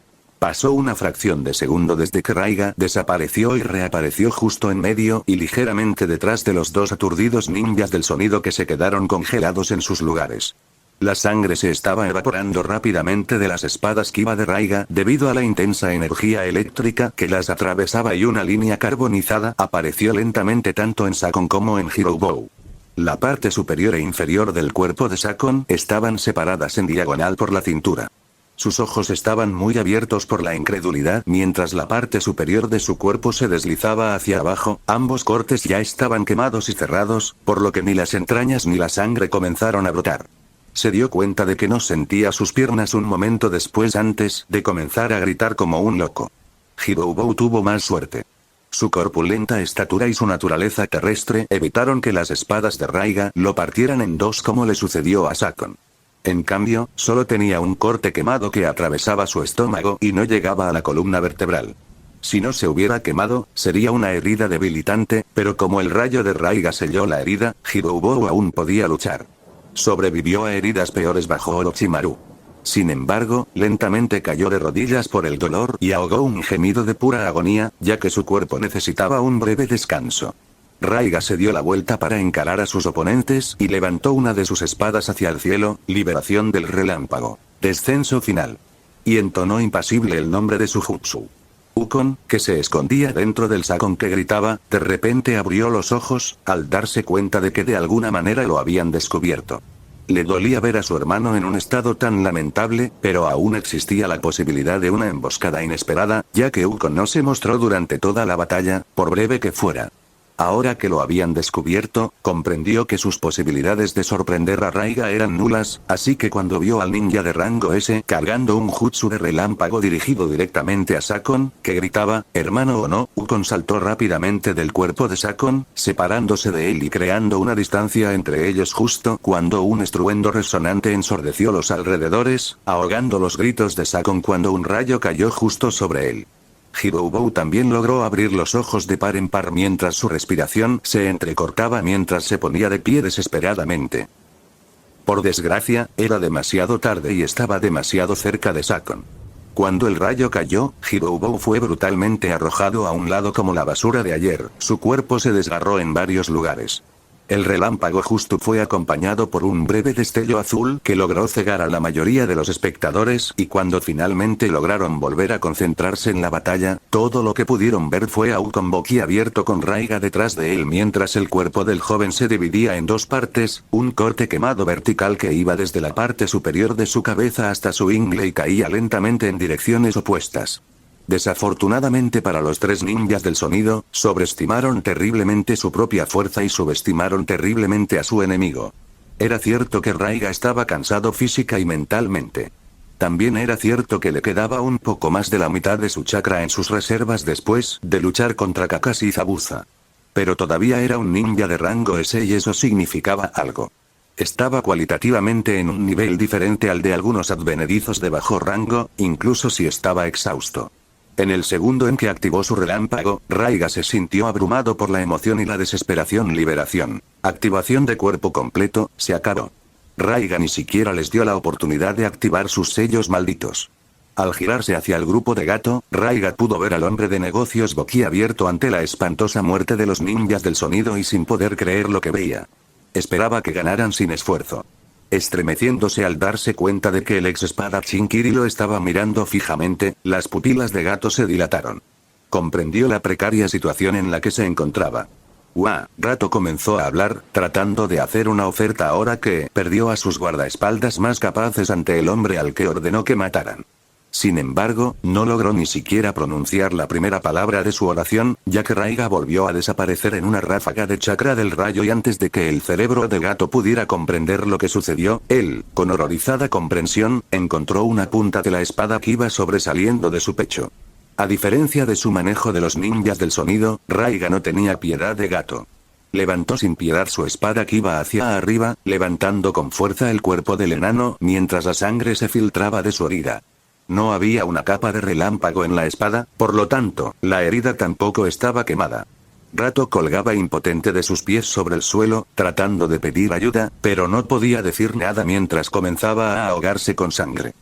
Pasó una fracción de segundo desde que Raiga desapareció y reapareció justo en medio y ligeramente detrás de los dos aturdidos ninjas del sonido que se quedaron congelados en sus lugares. La sangre se estaba evaporando rápidamente de las espadas Kiba de Raiga debido a la intensa energía eléctrica que las atravesaba y una línea carbonizada apareció lentamente tanto en Sakon como en Hirobou. La parte superior e inferior del cuerpo de Sakon estaban separadas en diagonal por la cintura. Sus ojos estaban muy abiertos por la incredulidad mientras la parte superior de su cuerpo se deslizaba hacia abajo, ambos cortes ya estaban quemados y cerrados, por lo que ni las entrañas ni la sangre comenzaron a brotar. Se dio cuenta de que no sentía sus piernas un momento después antes de comenzar a gritar como un loco. Hirobou tuvo más suerte. Su corpulenta estatura y su naturaleza terrestre evitaron que las espadas de Raiga lo partieran en dos como le sucedió a Sakon. En cambio, solo tenía un corte quemado que atravesaba su estómago y no llegaba a la columna vertebral. Si no se hubiera quemado, sería una herida debilitante, pero como el rayo de Raiga selló la herida, Hirobou aún podía luchar. Sobrevivió a heridas peores bajo Orochimaru. Sin embargo, lentamente cayó de rodillas por el dolor y ahogó un gemido de pura agonía, ya que su cuerpo necesitaba un breve descanso. Raiga se dio la vuelta para encarar a sus oponentes y levantó una de sus espadas hacia el cielo, liberación del relámpago, descenso final. Y entonó impasible el nombre de su jutsu. Ukon, que se escondía dentro del Sakon que gritaba, de repente abrió los ojos, al darse cuenta de que de alguna manera lo habían descubierto. Le dolía ver a su hermano en un estado tan lamentable, pero aún existía la posibilidad de una emboscada inesperada, ya que Ukon no se mostró durante toda la batalla, por breve que fuera. Ahora que lo habían descubierto, comprendió que sus posibilidades de sorprender a Raiga eran nulas, así que cuando vio al ninja de rango S cargando un jutsu de relámpago dirigido directamente a Sakon, que gritaba, hermano o no, Ukon saltó rápidamente del cuerpo de Sakon, separándose de él y creando una distancia entre ellos justo cuando un estruendo resonante ensordeció los alrededores, ahogando los gritos de Sakon cuando un rayo cayó justo sobre él. Hirobou también logró abrir los ojos de par en par mientras su respiración se entrecortaba mientras se ponía de pie desesperadamente. Por desgracia, era demasiado tarde y estaba demasiado cerca de Sakon. Cuando el rayo cayó, Hirobou fue brutalmente arrojado a un lado como la basura de ayer, su cuerpo se desgarró en varios lugares. El relámpago justo fue acompañado por un breve destello azul que logró cegar a la mayoría de los espectadores y cuando finalmente lograron volver a concentrarse en la batalla, todo lo que pudieron ver fue a Ukon boquiabierto con Raiga detrás de él mientras el cuerpo del joven se dividía en dos partes, un corte quemado vertical que iba desde la parte superior de su cabeza hasta su ingle y caía lentamente en direcciones opuestas. Desafortunadamente para los tres ninjas del sonido, sobreestimaron terriblemente su propia fuerza y subestimaron terriblemente a su enemigo. Era cierto que Raiga estaba cansado física y mentalmente. También era cierto que le quedaba un poco más de la mitad de su chakra en sus reservas después de luchar contra Kakashi y Zabuza. Pero todavía era un ninja de rango S y eso significaba algo. Estaba cualitativamente en un nivel diferente al de algunos advenedizos de bajo rango, incluso si estaba exhausto. En el segundo en que activó su relámpago, Raiga se sintió abrumado por la emoción y la desesperación. Liberación. Activación de cuerpo completo, se acabó. Raiga ni siquiera les dio la oportunidad de activar sus sellos malditos. Al girarse hacia el grupo de Gato, Raiga pudo ver al hombre de negocios boquiabierto ante la espantosa muerte de los ninjas del sonido y sin poder creer lo que veía. Esperaba que ganaran sin esfuerzo. Estremeciéndose al darse cuenta de que el ex espadachín Kiri lo estaba mirando fijamente, las pupilas de Gato se dilataron. Comprendió la precaria situación en la que se encontraba. Gato comenzó a hablar, tratando de hacer una oferta ahora que perdió a sus guardaespaldas más capaces ante el hombre al que ordenó que mataran. Sin embargo, no logró ni siquiera pronunciar la primera palabra de su oración, ya que Raiga volvió a desaparecer en una ráfaga de chakra del rayo y antes de que el cerebro de Gato pudiera comprender lo que sucedió, él, con horrorizada comprensión, encontró una punta de la espada que iba sobresaliendo de su pecho. A diferencia de su manejo de los ninjas del sonido, Raiga no tenía piedad de Gato. Levantó sin piedad su espada que iba hacia arriba, levantando con fuerza el cuerpo del enano mientras la sangre se filtraba de su herida. No había una capa de relámpago en la espada, por lo tanto, la herida tampoco estaba quemada. Gato colgaba impotente de sus pies sobre el suelo, tratando de pedir ayuda, pero no podía decir nada mientras comenzaba a ahogarse con sangre.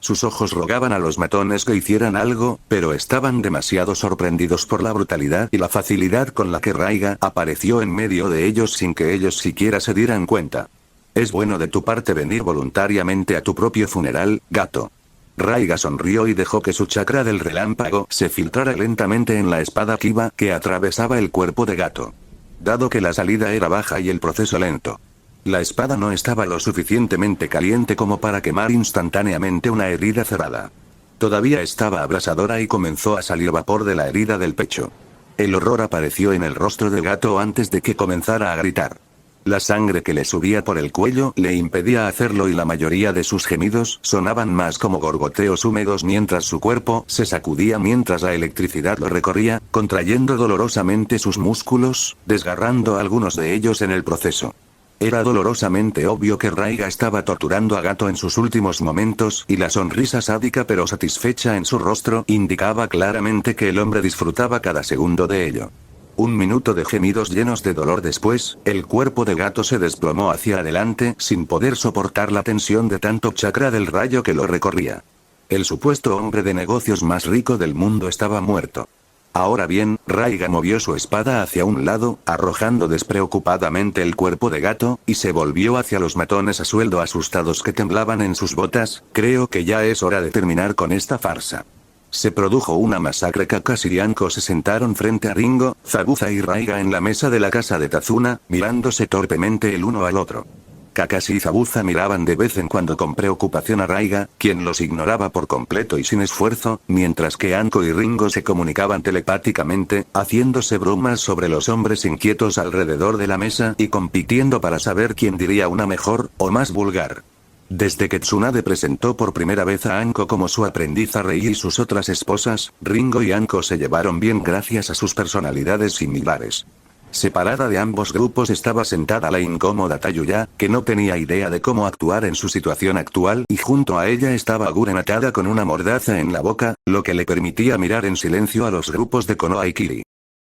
Sus ojos rogaban a los matones que hicieran algo, pero estaban demasiado sorprendidos por la brutalidad y la facilidad con la que Raiga apareció en medio de ellos sin que ellos siquiera se dieran cuenta. Es bueno de tu parte venir voluntariamente a tu propio funeral, Gato. Raiga sonrió y dejó que su chakra del relámpago se filtrara lentamente en la espada Kiba que atravesaba el cuerpo de Gato. Dado que la salida era baja y el proceso lento. La espada no estaba lo suficientemente caliente como para quemar instantáneamente una herida cerrada. Todavía estaba abrasadora y comenzó a salir vapor de la herida del pecho. El horror apareció en el rostro de Gato antes de que comenzara a gritar. La sangre que le subía por el cuello le impedía hacerlo y la mayoría de sus gemidos sonaban más como gorgoteos húmedos mientras su cuerpo se sacudía mientras la electricidad lo recorría, contrayendo dolorosamente sus músculos, desgarrando algunos de ellos en el proceso. Era dolorosamente obvio que Raiga estaba torturando a Gato en sus últimos momentos y la sonrisa sádica pero satisfecha en su rostro indicaba claramente que el hombre disfrutaba cada segundo de ello. Un minuto de gemidos llenos de dolor después, el cuerpo de Gato se desplomó hacia adelante sin poder soportar la tensión de tanto chakra del rayo que lo recorría. El supuesto hombre de negocios más rico del mundo estaba muerto. Ahora bien, Raiga movió su espada hacia un lado, arrojando despreocupadamente el cuerpo de Gato, y se volvió hacia los matones a sueldo asustados que temblaban en sus botas. Creo que ya es hora de terminar con esta farsa. Se produjo una masacre. Kakashi y Anko se sentaron frente a Ringo, Zabuza y Raiga en la mesa de la casa de Tazuna, mirándose torpemente el uno al otro. Kakashi y Zabuza miraban de vez en cuando con preocupación a Raiga, quien los ignoraba por completo y sin esfuerzo, mientras que Anko y Ringo se comunicaban telepáticamente, haciéndose bromas sobre los hombres inquietos alrededor de la mesa y compitiendo para saber quién diría una mejor, o más vulgar. Desde que Tsunade presentó por primera vez a Anko como su aprendiz a Rei y sus otras esposas, Ringo y Anko se llevaron bien gracias a sus personalidades similares. Separada de ambos grupos estaba sentada la incómoda Tayuya, que no tenía idea de cómo actuar en su situación actual, y junto a ella estaba Guren atada con una mordaza en la boca, lo que le permitía mirar en silencio a los grupos de Konoha y Kiri.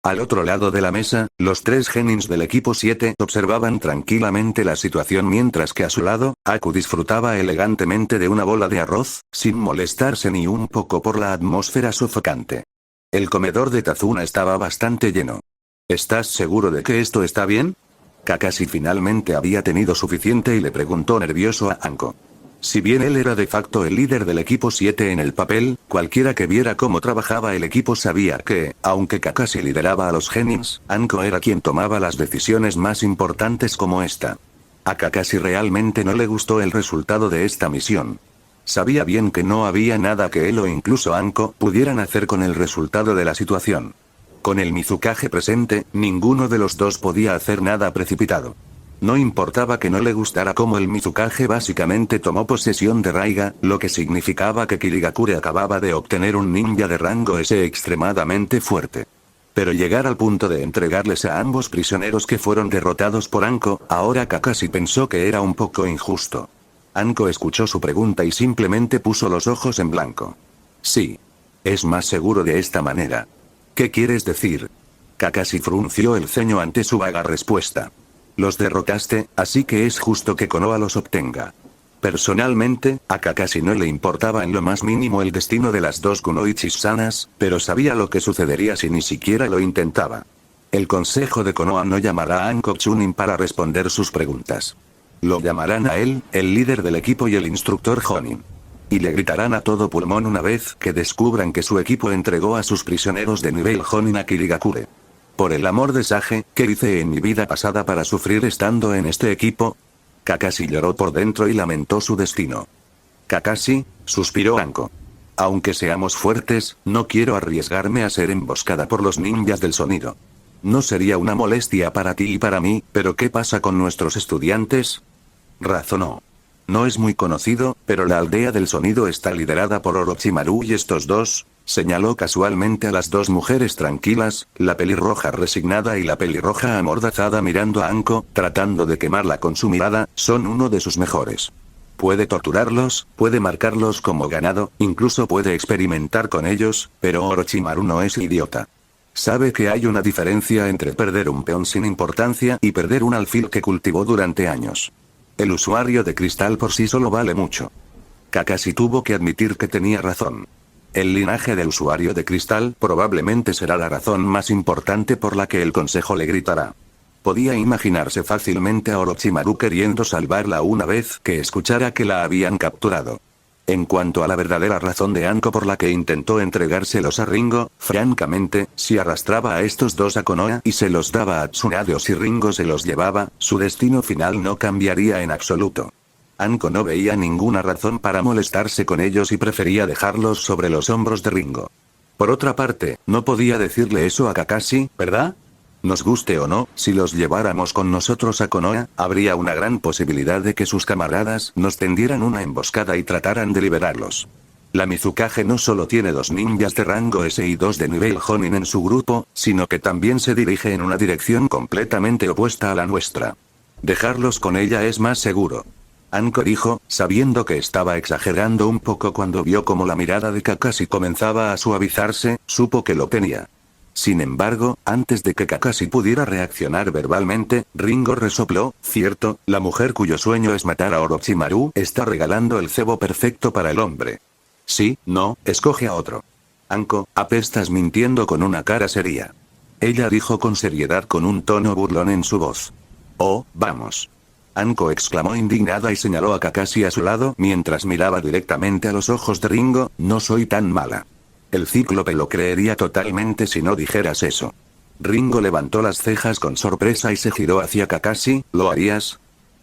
Al otro lado de la mesa, los tres genins del equipo 7 observaban tranquilamente la situación mientras que a su lado, Aku disfrutaba elegantemente de una bola de arroz, sin molestarse ni un poco por la atmósfera sofocante. El comedor de Tazuna estaba bastante lleno. ¿Estás seguro de que esto está bien? Kakashi finalmente había tenido suficiente y le preguntó nervioso a Anko. Si bien él era de facto el líder del equipo 7 en el papel, cualquiera que viera cómo trabajaba el equipo sabía que, aunque Kakashi lideraba a los genins, Anko era quien tomaba las decisiones más importantes como esta. A Kakashi realmente no le gustó el resultado de esta misión. Sabía bien que no había nada que él o incluso Anko pudieran hacer con el resultado de la situación. Con el Mizukage presente, ninguno de los dos podía hacer nada precipitado. No importaba que no le gustara cómo el Mizukage básicamente tomó posesión de Raiga, lo que significaba que Kirigakure acababa de obtener un ninja de rango S extremadamente fuerte. Pero llegar al punto de entregarles a ambos prisioneros que fueron derrotados por Anko, ahora Kakashi pensó que era un poco injusto. Anko escuchó su pregunta y simplemente puso los ojos en blanco. Sí. Es más seguro de esta manera. ¿Qué quieres decir? Kakashi frunció el ceño ante su vaga respuesta. Los derrotaste, así que es justo que Konoha los obtenga. Personalmente, a Kakashi no le importaba en lo más mínimo el destino de las dos kunoichis sanas, pero sabía lo que sucedería si ni siquiera lo intentaba. El consejo de Konoha no llamará a Hancock Chunin para responder sus preguntas. Lo llamarán a él, el líder del equipo y el instructor Jonin. Y le gritarán a todo pulmón una vez que descubran que su equipo entregó a sus prisioneros de nivel Jonin a Kirigakure. Por el amor de Sage, ¿qué hice en mi vida pasada para sufrir estando en este equipo? Kakashi lloró por dentro y lamentó su destino. Kakashi, suspiró Anko. Aunque seamos fuertes, no quiero arriesgarme a ser emboscada por los ninjas del sonido. No sería una molestia para ti y para mí, pero ¿qué pasa con nuestros estudiantes? Razonó. No es muy conocido, pero la aldea del sonido está liderada por Orochimaru y estos dos, señaló casualmente a las dos mujeres tranquilas, la pelirroja resignada y la pelirroja amordazada mirando a Anko, tratando de quemarla con su mirada, son uno de sus mejores. Puede torturarlos, puede marcarlos como ganado, incluso puede experimentar con ellos, pero Orochimaru no es idiota. Sabe que hay una diferencia entre perder un peón sin importancia y perder un alfil que cultivó durante años. El usuario de cristal por sí solo vale mucho. Kakashi tuvo que admitir que tenía razón. El linaje del usuario de cristal probablemente será la razón más importante por la que el consejo le gritará. Podía imaginarse fácilmente a Orochimaru queriendo salvarla una vez que escuchara que la habían capturado. En cuanto a la verdadera razón de Anko por la que intentó entregárselos a Ringo, francamente, si arrastraba a estos dos a Konoha y se los daba a Tsunade o si Ringo se los llevaba, su destino final no cambiaría en absoluto. Anko no veía ninguna razón para molestarse con ellos y prefería dejarlos sobre los hombros de Ringo. Por otra parte, no podía decirle eso a Kakashi, ¿verdad? Nos guste o no, si los lleváramos con nosotros a Konoha, habría una gran posibilidad de que sus camaradas nos tendieran una emboscada y trataran de liberarlos. La Mizukage no solo tiene 2 ninjas de rango S y 2 de nivel Jonin en su grupo, sino que también se dirige en una dirección completamente opuesta a la nuestra. Dejarlos con ella es más seguro. Anko dijo, sabiendo que estaba exagerando un poco cuando vio cómo la mirada de Kakashi comenzaba a suavizarse, supo que lo tenía. Sin embargo, antes de que Kakashi pudiera reaccionar verbalmente, Ringo resopló, cierto, la mujer cuyo sueño es matar a Orochimaru está regalando el cebo perfecto para el hombre. Sí, no, escoge a otro. Anko, apestas mintiendo con una cara seria. Ella dijo con seriedad con un tono burlón en su voz. Oh, vamos. Anko exclamó indignada y señaló a Kakashi a su lado mientras miraba directamente a los ojos de Ringo, no soy tan mala. El cíclope lo creería totalmente si no dijeras eso. Ringo levantó las cejas con sorpresa y se giró hacia Kakashi, ¿lo harías?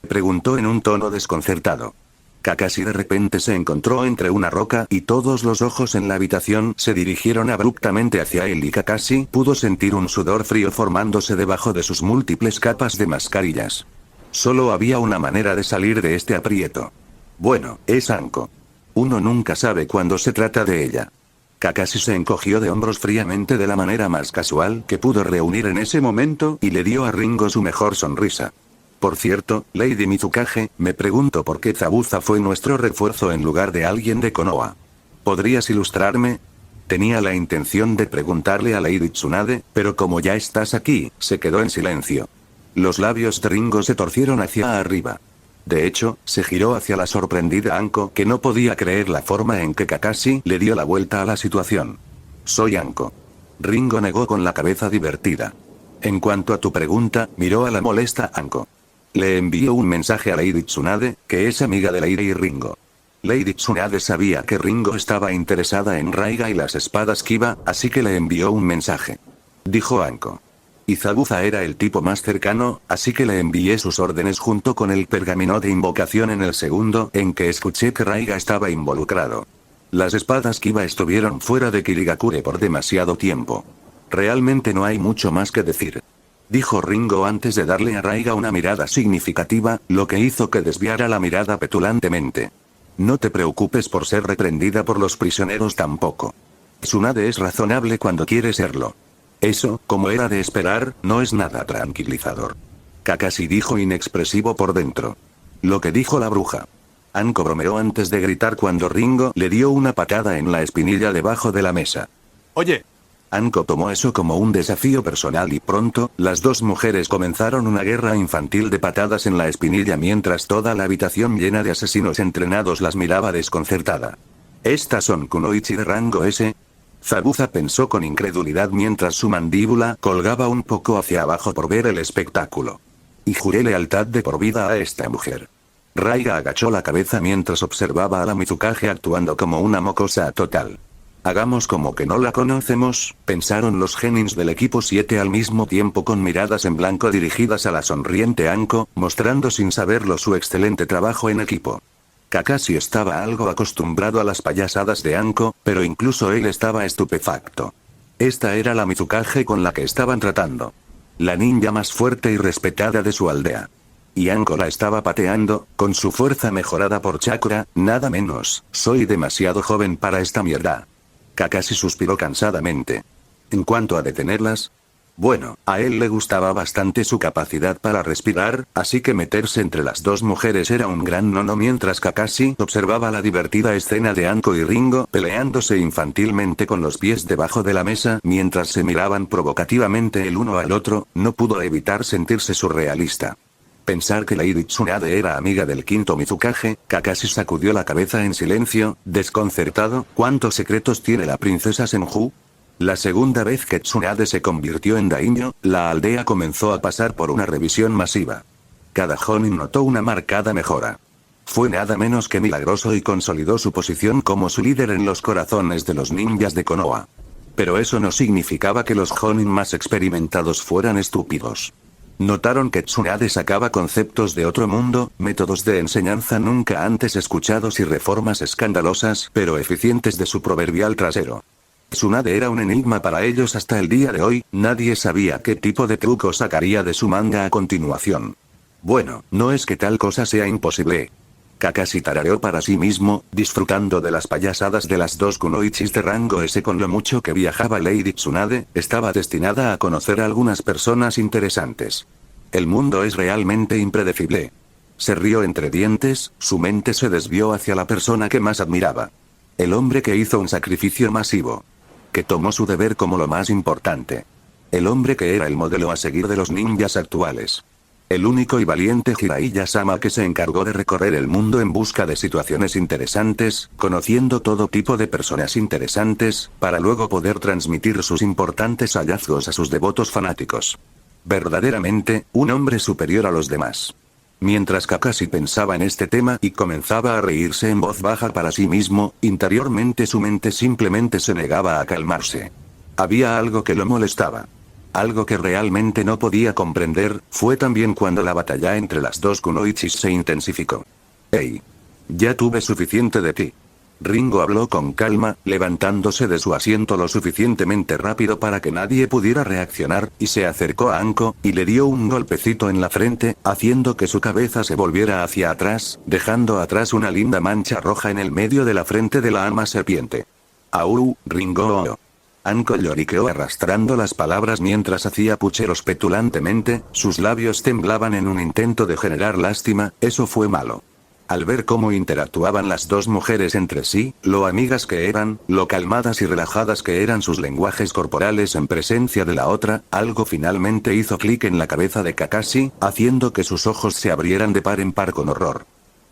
Preguntó en un tono desconcertado. Kakashi de repente se encontró entre una roca y todos los ojos en la habitación se dirigieron abruptamente hacia él y Kakashi pudo sentir un sudor frío formándose debajo de sus múltiples capas de mascarillas. Solo había una manera de salir de este aprieto. Bueno, es Anko. Uno nunca sabe cuándo se trata de ella. Kakashi se encogió de hombros fríamente de la manera más casual que pudo reunir en ese momento y le dio a Ringo su mejor sonrisa. Por cierto, Lady Mizukage, me pregunto por qué Zabuza fue nuestro refuerzo en lugar de alguien de Konoha. ¿Podrías ilustrarme? Tenía la intención de preguntarle a Lady Tsunade, pero como ya estás aquí, se quedó en silencio. Los labios de Ringo se torcieron hacia arriba. De hecho, se giró hacia la sorprendida Anko que no podía creer la forma en que Kakashi le dio la vuelta a la situación. Soy Anko. Ringo negó con la cabeza divertida. En cuanto a tu pregunta, miró a la molesta Anko. Le envió un mensaje a Lady Tsunade, que es amiga de Lady y Ringo. Lady Tsunade sabía que Ringo estaba interesada en Raiga y las espadas Kiba, así que le envió un mensaje. Dijo Anko. Y Zabuza era el tipo más cercano, así que le envié sus órdenes junto con el pergamino de invocación en el segundo en que escuché que Raiga estaba involucrado. Las espadas Kiba estuvieron fuera de Kirigakure por demasiado tiempo. Realmente no hay mucho más que decir. Dijo Ringo antes de darle a Raiga una mirada significativa, lo que hizo que desviara la mirada petulantemente. No te preocupes por ser reprendida por los prisioneros tampoco. Tsunade es razonable cuando quiere serlo. Eso, como era de esperar, no es nada tranquilizador. Kakashi dijo inexpresivo por dentro. Lo que dijo la bruja. Anko bromeó antes de gritar cuando Ringo le dio una patada en la espinilla debajo de la mesa. Oye, Anko tomó eso como un desafío personal y pronto, las dos mujeres comenzaron una guerra infantil de patadas en la espinilla mientras toda la habitación llena de asesinos entrenados las miraba desconcertada. ¿Estas son kunoichi de rango S? Zabuza pensó con incredulidad mientras su mandíbula colgaba un poco hacia abajo por ver el espectáculo. Y juré lealtad de por vida a esta mujer. Raiga agachó la cabeza mientras observaba a la Mizukage actuando como una mocosa total. Hagamos como que no la conocemos, pensaron los genins del equipo 7 al mismo tiempo con miradas en blanco dirigidas a la sonriente Anko, mostrando sin saberlo su excelente trabajo en equipo. Kakashi estaba algo acostumbrado a las payasadas de Anko, pero incluso él estaba estupefacto. Esta era la Mizukage con la que estaban tratando. La ninja más fuerte y respetada de su aldea. Y Anko la estaba pateando, con su fuerza mejorada por chakra, nada menos. Soy demasiado joven para esta mierda. Kakashi suspiró cansadamente. En cuanto a detenerlas, bueno, a él le gustaba bastante su capacidad para respirar, así que meterse entre las dos mujeres era un gran no mientras Kakashi observaba la divertida escena de Anko y Ringo peleándose infantilmente con los pies debajo de la mesa mientras se miraban provocativamente el uno al otro, no pudo evitar sentirse surrealista. Pensar que Lady Tsunade era amiga del quinto Mizukage, Kakashi sacudió la cabeza en silencio, desconcertado. ¿Cuántos secretos tiene la princesa Senju? La segunda vez que Tsunade se convirtió en daimyo, la aldea comenzó a pasar por una revisión masiva. Cada jonin notó una marcada mejora. Fue nada menos que milagroso y consolidó su posición como su líder en los corazones de los ninjas de Konoha. Pero eso no significaba que los jonin más experimentados fueran estúpidos. Notaron que Tsunade sacaba conceptos de otro mundo, métodos de enseñanza nunca antes escuchados y reformas escandalosas pero eficientes de su proverbial trasero. Tsunade era un enigma para ellos hasta el día de hoy, nadie sabía qué tipo de truco sacaría de su manga a continuación. Bueno, no es que tal cosa sea imposible. Kakashi tarareó para sí mismo, disfrutando de las payasadas de las dos kunoichis de rango S. Con lo mucho que viajaba Lady Tsunade, estaba destinada a conocer a algunas personas interesantes. El mundo es realmente impredecible. Se rió entre dientes, su mente se desvió hacia la persona que más admiraba. El hombre que hizo un sacrificio masivo. Que tomó su deber como lo más importante. El hombre que era el modelo a seguir de los ninjas actuales. El único y valiente Jiraiya-sama que se encargó de recorrer el mundo en busca de situaciones interesantes, conociendo todo tipo de personas interesantes, para luego poder transmitir sus importantes hallazgos a sus devotos fanáticos. Verdaderamente, un hombre superior a los demás. Mientras Kakashi pensaba en este tema y comenzaba a reírse en voz baja para sí mismo, interiormente su mente simplemente se negaba a calmarse. Había algo que lo molestaba. Algo que realmente no podía comprender. Fue también cuando la batalla entre las dos kunoichis se intensificó. «Hey. Ya tuve suficiente de ti». Ringo habló con calma, levantándose de su asiento lo suficientemente rápido para que nadie pudiera reaccionar, y se acercó a Anko, y le dio un golpecito en la frente, haciendo que su cabeza se volviera hacia atrás, dejando atrás una linda mancha roja en el medio de la frente de la alma serpiente. «Au, Ringo». Anko lloriqueó arrastrando las palabras mientras hacía pucheros petulantemente, sus labios temblaban en un intento de generar lástima. Eso fue malo. Al ver cómo interactuaban las dos mujeres entre sí, lo amigas que eran, lo calmadas y relajadas que eran sus lenguajes corporales en presencia de la otra, algo finalmente hizo clic en la cabeza de Kakashi, haciendo que sus ojos se abrieran de par en par con horror.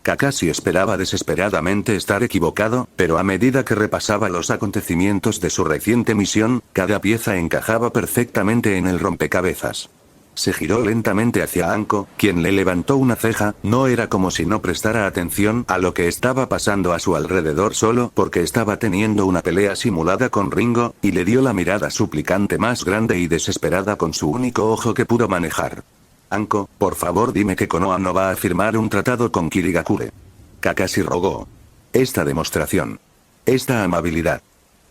Kakashi esperaba desesperadamente estar equivocado, pero a medida que repasaba los acontecimientos de su reciente misión, cada pieza encajaba perfectamente en el rompecabezas. Se giró lentamente hacia Anko, quien le levantó una ceja. No era como si no prestara atención a lo que estaba pasando a su alrededor solo porque estaba teniendo una pelea simulada con Ringo, y le dio la mirada suplicante más grande y desesperada con su único ojo que pudo manejar. «Anko, por favor dime que Konoha no va a firmar un tratado con Kirigakure». Kakashi rogó. Esta demostración. Esta amabilidad.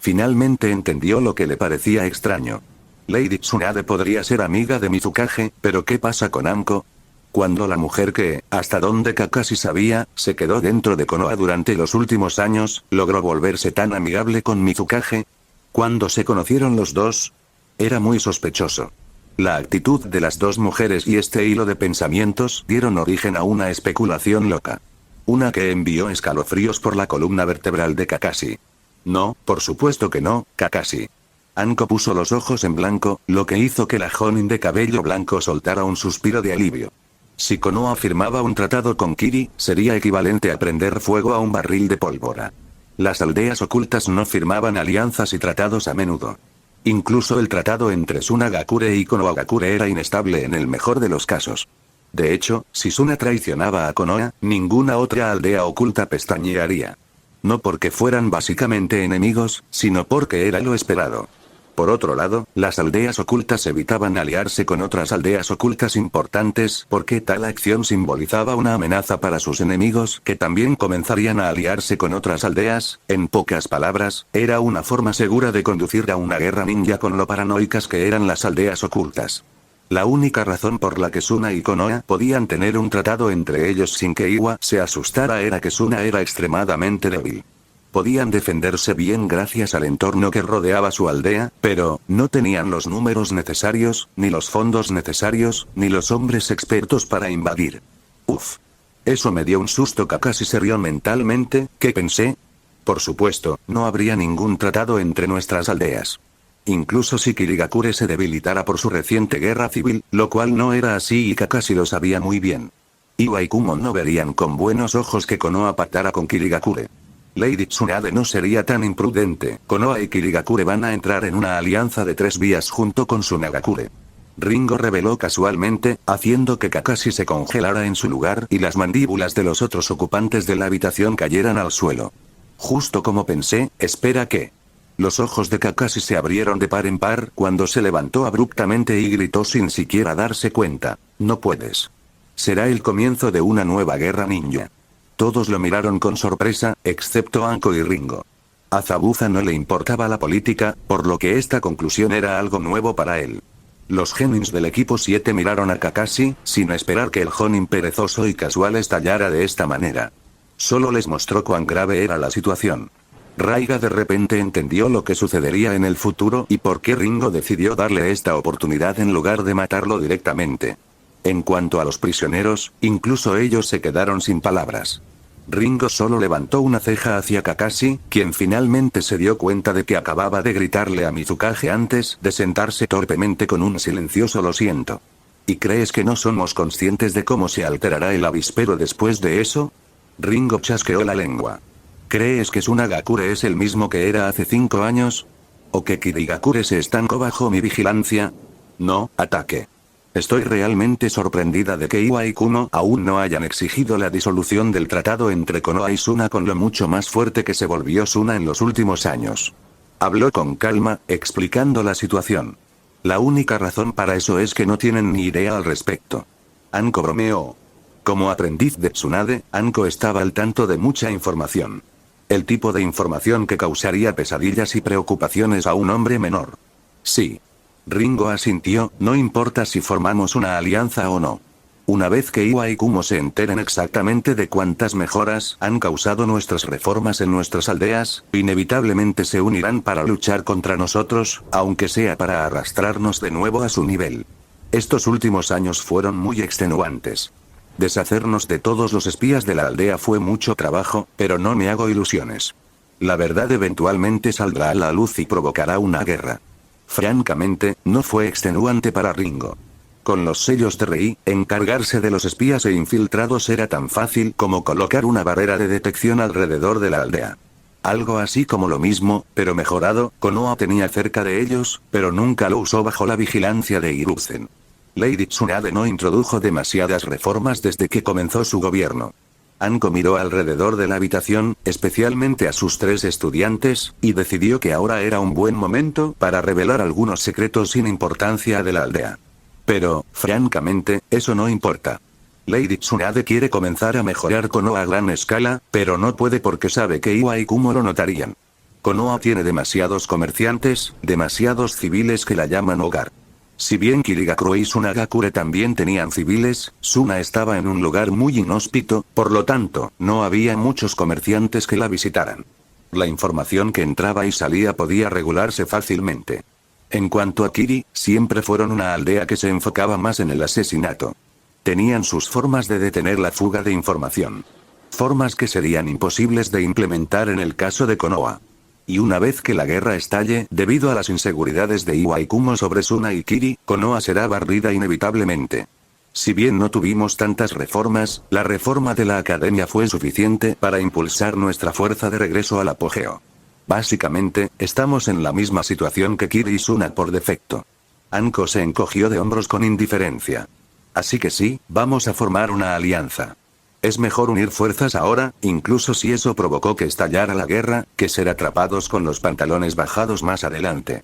Finalmente entendió lo que le parecía extraño. Lady Tsunade podría ser amiga de Mizukage, pero ¿qué pasa con Anko? Cuando la mujer que, hasta donde Kakashi sabía, se quedó dentro de Konoha durante los últimos años, logró volverse tan amigable con Mizukage. Cuando se conocieron los dos, era muy sospechoso. La actitud de las dos mujeres y este hilo de pensamientos dieron origen a una especulación loca. Una que envió escalofríos por la columna vertebral de Kakashi. No, por supuesto que no, Kakashi. Anko puso los ojos en blanco, lo que hizo que la Jonin de cabello blanco soltara un suspiro de alivio. Si Konoha firmaba un tratado con Kiri, sería equivalente a prender fuego a un barril de pólvora. Las aldeas ocultas no firmaban alianzas y tratados a menudo. Incluso el tratado entre Tsunagakure y Konohagakure era inestable en el mejor de los casos. De hecho, si Tsuna traicionaba a Konoha, ninguna otra aldea oculta pestañearía. No porque fueran básicamente enemigos, sino porque era lo esperado. Por otro lado, las aldeas ocultas evitaban aliarse con otras aldeas ocultas importantes porque tal acción simbolizaba una amenaza para sus enemigos que también comenzarían a aliarse con otras aldeas. En pocas palabras, era una forma segura de conducir a una guerra ninja con lo paranoicas que eran las aldeas ocultas. La única razón por la que Tsuna y Konoha podían tener un tratado entre ellos sin que Iwa se asustara era que Tsuna era extremadamente débil. Podían defenderse bien gracias al entorno que rodeaba su aldea, pero no tenían los números necesarios, ni los fondos necesarios, ni los hombres expertos para invadir. Uf. Eso me dio un susto. Kakashi se rió mentalmente. ¿Qué pensé? Por supuesto, no habría ningún tratado entre nuestras aldeas. Incluso si Kirigakure se debilitara por su reciente guerra civil, lo cual no era así y Kakashi lo sabía muy bien. Iwa y Kumo no verían con buenos ojos que Konoha pactara con Kirigakure. Lady Tsunade no sería tan imprudente. Konoha y Kirigakure van a entrar en una alianza de 3 vías junto con Tsunagakure. Ringo reveló casualmente, haciendo que Kakashi se congelara en su lugar y las mandíbulas de los otros ocupantes de la habitación cayeran al suelo. Justo como pensé. Espera, ¿qué? Los ojos de Kakashi se abrieron de par en par cuando se levantó abruptamente y gritó sin siquiera darse cuenta. No puedes. Será el comienzo de una nueva guerra ninja. Todos lo miraron con sorpresa, excepto Anko y Ringo. A Zabuza no le importaba la política, por lo que esta conclusión era algo nuevo para él. Los genins del equipo 7 miraron a Kakashi, sin esperar que el jonin perezoso y casual estallara de esta manera. Solo les mostró cuán grave era la situación. Raiga de repente entendió lo que sucedería en el futuro y por qué Ringo decidió darle esta oportunidad en lugar de matarlo directamente. En cuanto a los prisioneros, incluso ellos se quedaron sin palabras. Ringo solo levantó una ceja hacia Kakashi, quien finalmente se dio cuenta de que acababa de gritarle a Mizukage antes de sentarse torpemente con un silencioso "lo siento". ¿Y crees que no somos conscientes de cómo se alterará el avispero después de eso? Ringo chasqueó la lengua. ¿Crees que Tsunagakure es el mismo que era hace 5 años? ¿O que Kirigakure se estancó bajo mi vigilancia? No, ataque. Estoy realmente sorprendida de que Iwa y Kumo aún no hayan exigido la disolución del tratado entre Konoha y Tsuna con lo mucho más fuerte que se volvió Tsuna en los últimos años. Habló con calma, explicando la situación. La única razón para eso es que no tienen ni idea al respecto. Anko bromeó. Como aprendiz de Tsunade, Anko estaba al tanto de mucha información. El tipo de información que causaría pesadillas y preocupaciones a un hombre menor. Sí. Ringo asintió, no importa si formamos una alianza o no. Una vez que Iwa y Kumo se enteren exactamente de cuántas mejoras han causado nuestras reformas en nuestras aldeas, inevitablemente se unirán para luchar contra nosotros, aunque sea para arrastrarnos de nuevo a su nivel. Estos últimos años fueron muy extenuantes. Deshacernos de todos los espías de la aldea fue mucho trabajo, pero no me hago ilusiones. La verdad eventualmente saldrá a la luz y provocará una guerra. Francamente, no fue extenuante para Ringo. Con los sellos de Rei, encargarse de los espías e infiltrados era tan fácil como colocar una barrera de detección alrededor de la aldea. Algo así como lo mismo, pero mejorado, Konoha tenía cerca de ellos, pero nunca lo usó bajo la vigilancia de Hiruzen. Lady Tsunade no introdujo demasiadas reformas desde que comenzó su gobierno. Anko miró alrededor de la habitación, especialmente a sus 3 estudiantes, y decidió que ahora era un buen momento para revelar algunos secretos sin importancia de la aldea. Pero, francamente, eso no importa. Lady Tsunade quiere comenzar a mejorar Konoha a gran escala, pero no puede porque sabe que Iwa y Kumo lo notarían. Konoha tiene demasiados comerciantes, demasiados civiles que la llaman hogar. Si bien Kirigakure y Tsunagakure también tenían civiles, Tsuna estaba en un lugar muy inhóspito, por lo tanto, no había muchos comerciantes que la visitaran. La información que entraba y salía podía regularse fácilmente. En cuanto a Kiri, siempre fueron una aldea que se enfocaba más en el asesinato. Tenían sus formas de detener la fuga de información. Formas que serían imposibles de implementar en el caso de Konoha. Y una vez que la guerra estalle, debido a las inseguridades de Iwaikumo sobre Suna y Kiri, Konoha será barrida inevitablemente. Si bien no tuvimos tantas reformas, la reforma de la academia fue suficiente para impulsar nuestra fuerza de regreso al apogeo. Básicamente, estamos en la misma situación que Kiri y Suna por defecto. Anko se encogió de hombros con indiferencia. Así que sí, vamos a formar una alianza. Es mejor unir fuerzas ahora, incluso si eso provocó que estallara la guerra, que ser atrapados con los pantalones bajados más adelante.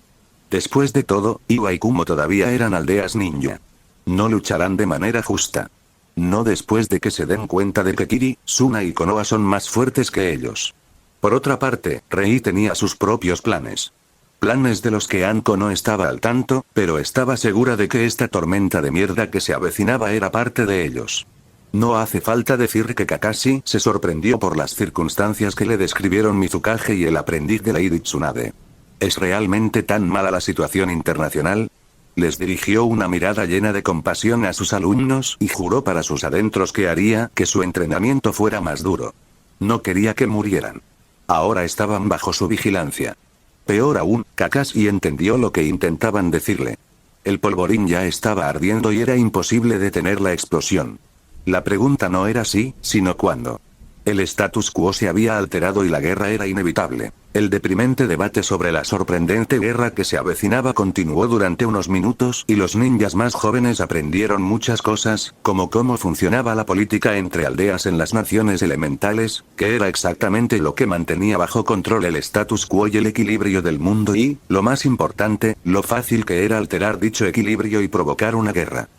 Después de todo, Iwa y Kumo todavía eran aldeas ninja. No lucharán de manera justa. No después de que se den cuenta de que Kiri, Suna y Konoha son más fuertes que ellos. Por otra parte, Rei tenía sus propios planes. Planes de los que Anko no estaba al tanto, pero estaba segura de que esta tormenta de mierda que se avecinaba era parte de ellos. No hace falta decir que Kakashi se sorprendió por las circunstancias que le describieron Mizukage y el aprendiz de Lady Tsunade. ¿Es realmente tan mala la situación internacional? Les dirigió una mirada llena de compasión a sus alumnos y juró para sus adentros que haría que su entrenamiento fuera más duro. No quería que murieran. Ahora estaban bajo su vigilancia. Peor aún, Kakashi entendió lo que intentaban decirle. El polvorín ya estaba ardiendo y era imposible detener la explosión. La pregunta no era si, sino cuándo. El status quo se había alterado y la guerra era inevitable. El deprimente debate sobre la sorprendente guerra que se avecinaba continuó durante unos minutos y los ninjas más jóvenes aprendieron muchas cosas, como cómo funcionaba la política entre aldeas en las naciones elementales, que era exactamente lo que mantenía bajo control el status quo y el equilibrio del mundo y, lo más importante, lo fácil que era alterar dicho equilibrio y provocar una guerra.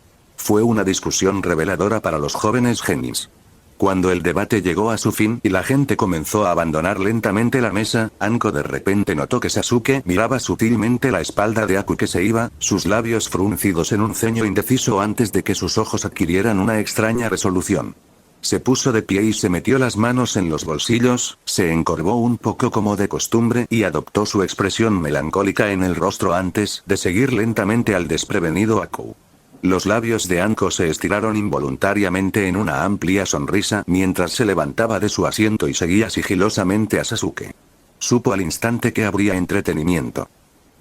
Fue una discusión reveladora para los jóvenes genis. Cuando el debate llegó a su fin y la gente comenzó a abandonar lentamente la mesa, Anko de repente notó que Sasuke miraba sutilmente la espalda de Aku que se iba, sus labios fruncidos en un ceño indeciso antes de que sus ojos adquirieran una extraña resolución. Se puso de pie y se metió las manos en los bolsillos, se encorvó un poco como de costumbre y adoptó su expresión melancólica en el rostro antes de seguir lentamente al desprevenido Aku. Los labios de Anko se estiraron involuntariamente en una amplia sonrisa mientras se levantaba de su asiento y seguía sigilosamente a Sasuke. Supo al instante que habría entretenimiento.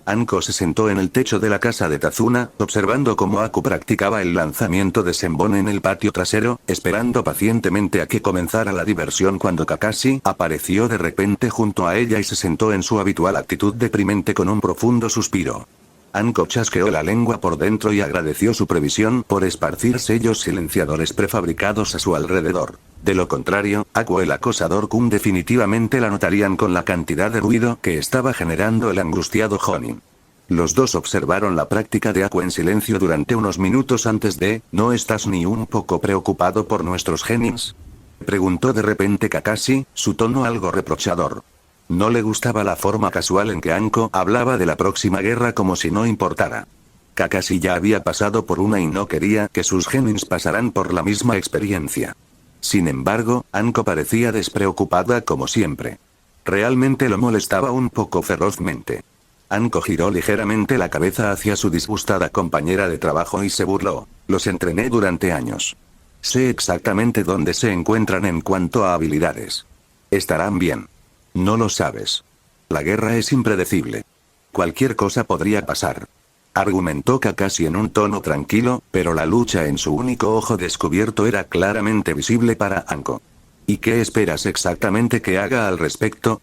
Anko se sentó en el techo de la casa de Tazuna, observando cómo Aku practicaba el lanzamiento de Senbon en el patio trasero, esperando pacientemente a que comenzara la diversión cuando Kakashi apareció de repente junto a ella y se sentó en su habitual actitud deprimente con un profundo suspiro. Anko chasqueó la lengua por dentro y agradeció su previsión por esparcir sellos silenciadores prefabricados a su alrededor. De lo contrario, Aku el acosador Kun definitivamente la notarían con la cantidad de ruido que estaba generando el angustiado Jonin. Los dos observaron la práctica de Aku en silencio durante unos minutos antes de, ¿no estás ni un poco preocupado por nuestros genins?, preguntó de repente Kakashi, su tono algo reprochador. No le gustaba la forma casual en que Anko hablaba de la próxima guerra como si no importara. Kakashi ya había pasado por una y no quería que sus genins pasaran por la misma experiencia. Sin embargo, Anko parecía despreocupada como siempre. Realmente lo molestaba un poco ferozmente. Anko giró ligeramente la cabeza hacia su disgustada compañera de trabajo y se burló. Los entrené durante años. Sé exactamente dónde se encuentran en cuanto a habilidades. Estarán bien. No lo sabes. La guerra es impredecible. Cualquier cosa podría pasar. Argumentó Kakashi en un tono tranquilo, pero la lucha en su único ojo descubierto era claramente visible para Anko. ¿Y qué esperas exactamente que haga al respecto?,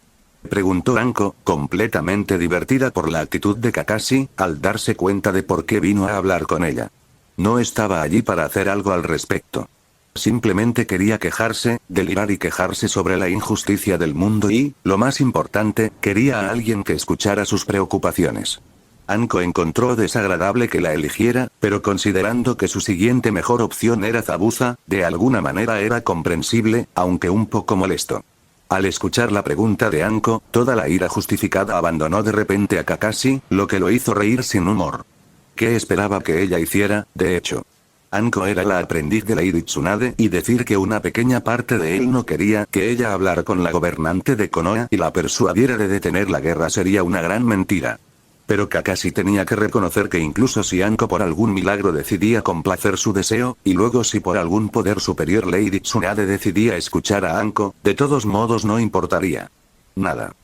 preguntó Anko, completamente divertida por la actitud de Kakashi, al darse cuenta de por qué vino a hablar con ella. No estaba allí para hacer algo al respecto. Simplemente quería quejarse, delirar y quejarse sobre la injusticia del mundo y, lo más importante, quería a alguien que escuchara sus preocupaciones. Anko encontró desagradable que la eligiera, pero considerando que su siguiente mejor opción era Zabuza, de alguna manera era comprensible, aunque un poco molesto. Al escuchar la pregunta de Anko, toda la ira justificada abandonó de repente a Kakashi, lo que lo hizo reír sin humor. ¿Qué esperaba que ella hiciera, de hecho? Anko era la aprendiz de Lady Tsunade y decir que una pequeña parte de él no quería que ella hablara con la gobernante de Konoha y la persuadiera de detener la guerra sería una gran mentira. Pero Kakashi tenía que reconocer que incluso si Anko por algún milagro decidía complacer su deseo, y luego si por algún poder superior Lady Tsunade decidía escuchar a Anko, de todos modos no importaría nada.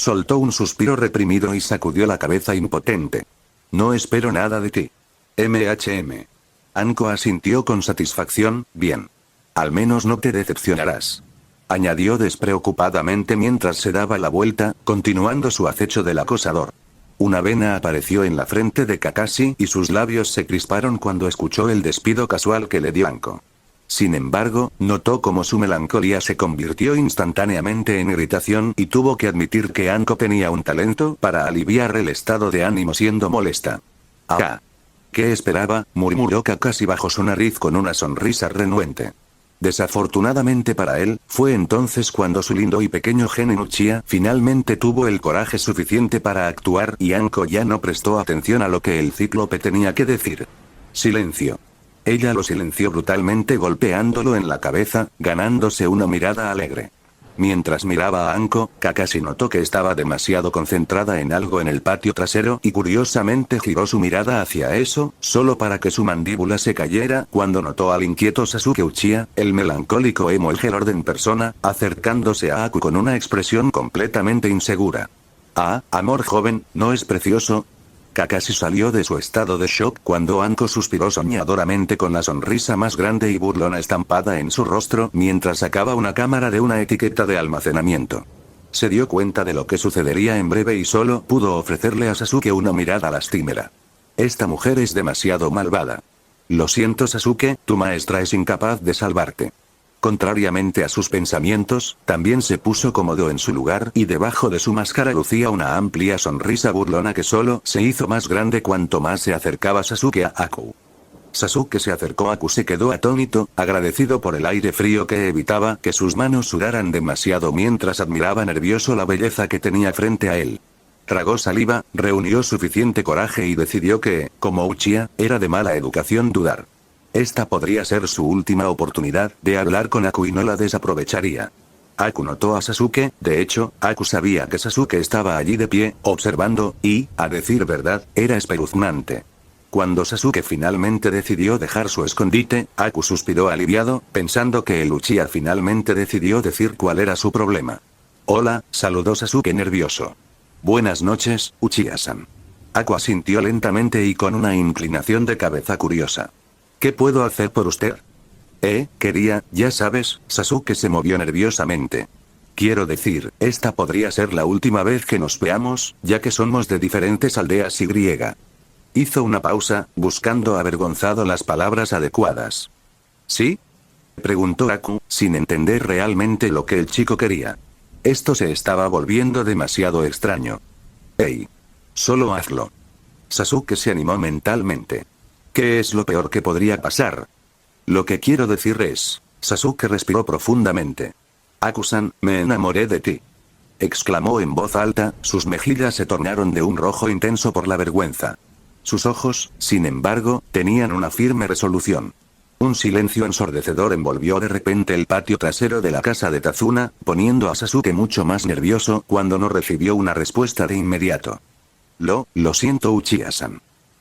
Soltó un suspiro reprimido y sacudió la cabeza impotente. No espero nada de ti. MHM. Anko asintió con satisfacción, bien. Al menos no te decepcionarás. Añadió despreocupadamente mientras se daba la vuelta, continuando su acecho del acosador. Una vena apareció en la frente de Kakashi y sus labios se crisparon cuando escuchó el despido casual que le dio Anko. Sin embargo, notó cómo su melancolía se convirtió instantáneamente en irritación y tuvo que admitir que Anko tenía un talento para aliviar el estado de ánimo siendo molesta. ¡Ah! ¿Qué esperaba?, murmuró Kakashi bajo su nariz con una sonrisa renuente. Desafortunadamente para él, fue entonces cuando su lindo y pequeño Genin Uchiha finalmente tuvo el coraje suficiente para actuar y Anko ya no prestó atención a lo que el cíclope tenía que decir. Silencio. Ella lo silenció brutalmente golpeándolo en la cabeza, ganándose una mirada alegre. Mientras miraba a Anko, Kakashi notó que estaba demasiado concentrada en algo en el patio trasero y curiosamente giró su mirada hacia eso, solo para que su mandíbula se cayera cuando notó al inquieto Sasuke Uchiha, el melancólico emo Elgelord en persona, acercándose a Aku con una expresión completamente insegura. Ah, amor joven, ¿no es precioso? Kakashi salió de su estado de shock cuando Anko suspiró soñadoramente con la sonrisa más grande y burlona estampada en su rostro mientras sacaba una cámara de una etiqueta de almacenamiento. Se dio cuenta de lo que sucedería en breve y solo pudo ofrecerle a Sasuke una mirada lastimera. Esta mujer es demasiado malvada. Lo siento Sasuke, tu maestra es incapaz de salvarte. Contrariamente a sus pensamientos, también se puso cómodo en su lugar y debajo de su máscara lucía una amplia sonrisa burlona que solo se hizo más grande cuanto más se acercaba Sasuke a Aku. Sasuke se acercó a Aku, se quedó atónito, agradecido por el aire frío que evitaba que sus manos sudaran demasiado mientras admiraba nervioso la belleza que tenía frente a él. Tragó saliva, reunió suficiente coraje y decidió que, como Uchiha, era de mala educación dudar. Esta podría ser su última oportunidad de hablar con Aku y no la desaprovecharía. Aku notó a Sasuke, de hecho, Aku sabía que Sasuke estaba allí de pie, observando, y, a decir verdad, era espeluznante. Cuando Sasuke finalmente decidió dejar su escondite, Aku suspiró aliviado, pensando que el Uchiha finalmente decidió decir cuál era su problema. Hola, saludó Sasuke nervioso. Buenas noches, Uchiha-san. Aku asintió lentamente y con una inclinación de cabeza curiosa. ¿Qué puedo hacer por usted? Quería, ya sabes, Sasuke se movió nerviosamente. Quiero decir, esta podría ser la última vez que nos veamos, ya que somos de diferentes aldeas y. Hizo una pausa, buscando avergonzado las palabras adecuadas. ¿Sí? Preguntó Aku, sin entender realmente lo que el chico quería. Esto se estaba volviendo demasiado extraño. Hey. Solo hazlo. Sasuke se animó mentalmente. ¿Qué es lo peor que podría pasar? Lo que quiero decir es... Sasuke respiró profundamente. Aku-san, me enamoré de ti. Exclamó en voz alta, sus mejillas se tornaron de un rojo intenso por la vergüenza. Sus ojos, sin embargo, tenían una firme resolución. Un silencio ensordecedor envolvió de repente el patio trasero de la casa de Tazuna, poniendo a Sasuke mucho más nervioso cuando no recibió una respuesta de inmediato. Lo siento Uchiha-san.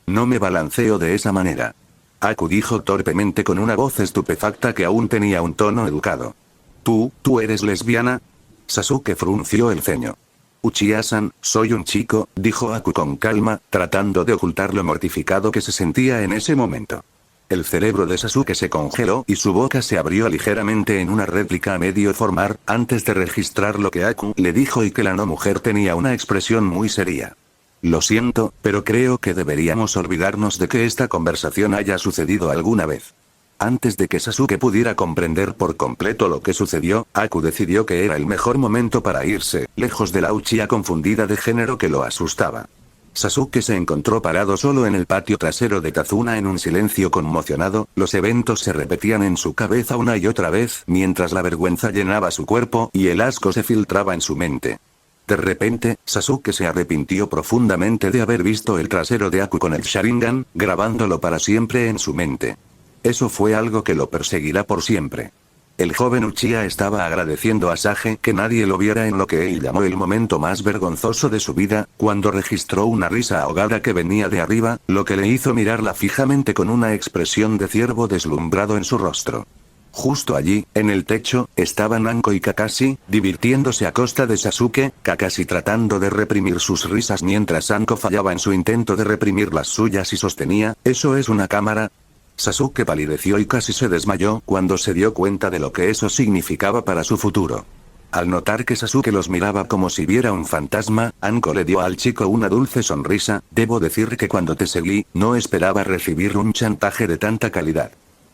No me balanceo de esa manera. Aku dijo torpemente con una voz estupefacta que aún tenía un tono educado. ¿Tú eres lesbiana? Sasuke frunció el ceño. Uchiha-san, soy un chico, dijo Aku con calma, tratando de ocultar lo mortificado que se sentía en ese momento. El cerebro de Sasuke se congeló y su boca se abrió ligeramente en una réplica a medio formar, antes de registrar lo que Aku le dijo y que la no mujer tenía una expresión muy seria. Lo siento, pero creo que deberíamos olvidarnos de que esta conversación haya sucedido alguna vez. Antes de que Sasuke pudiera comprender por completo lo que sucedió, Aku decidió que era el mejor momento para irse, lejos de la Uchiha confundida de género que lo asustaba. Sasuke se encontró parado solo en el patio trasero de Tazuna en un silencio conmocionado, los eventos se repetían en su cabeza una y otra vez, mientras la vergüenza llenaba su cuerpo y el asco se filtraba en su mente. De repente, Sasuke se arrepintió profundamente de haber visto el trasero de Aku con el Sharingan, grabándolo para siempre en su mente. Eso fue algo que lo perseguirá por siempre. El joven Uchiha estaba agradeciendo a Sage que nadie lo viera en lo que él llamó el momento más vergonzoso de su vida, cuando registró una risa ahogada que venía de arriba, lo que le hizo mirarla fijamente con una expresión de ciervo deslumbrado en su rostro. Justo allí, en el techo, estaban Anko y Kakashi, divirtiéndose a costa de Sasuke, Kakashi tratando de reprimir sus risas mientras Anko fallaba en su intento de reprimir las suyas y sostenía, ¿eso es una cámara? Sasuke palideció y casi se desmayó cuando se dio cuenta de lo que eso significaba para su futuro. Al notar que Sasuke los miraba como si viera un fantasma, Anko le dio al chico una dulce sonrisa, debo decir que cuando te seguí, no esperaba recibir un chantaje de tanta calidad.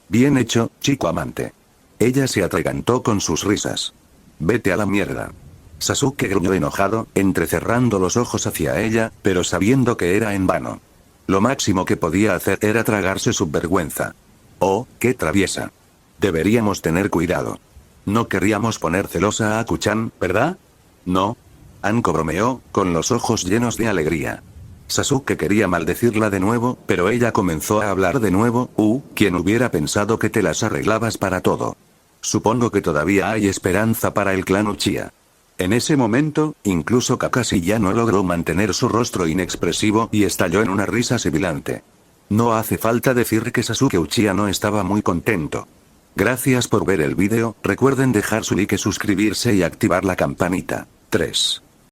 Bien hecho, chico amante. Ella se atragantó con sus risas. Vete a la mierda. Sasuke gruñó enojado, entrecerrando los ojos hacia ella, pero sabiendo que era en vano. Lo máximo que podía hacer era tragarse su vergüenza. Oh, qué traviesa. Deberíamos tener cuidado. No querríamos poner celosa a Aku-chan, ¿verdad? No. Anko bromeó, con los ojos llenos de alegría. Sasuke quería maldecirla de nuevo, pero ella comenzó a hablar de nuevo, ¿quién hubiera pensado que te las arreglabas para todo? Supongo que todavía hay esperanza para el clan Uchiha. En ese momento, incluso Kakashi ya no logró mantener su rostro inexpresivo y estalló en una risa sibilante. No hace falta decir que Sasuke Uchiha no estaba muy contento. Gracias por ver el vídeo, recuerden dejar su like, suscribirse y activar la campanita. 3.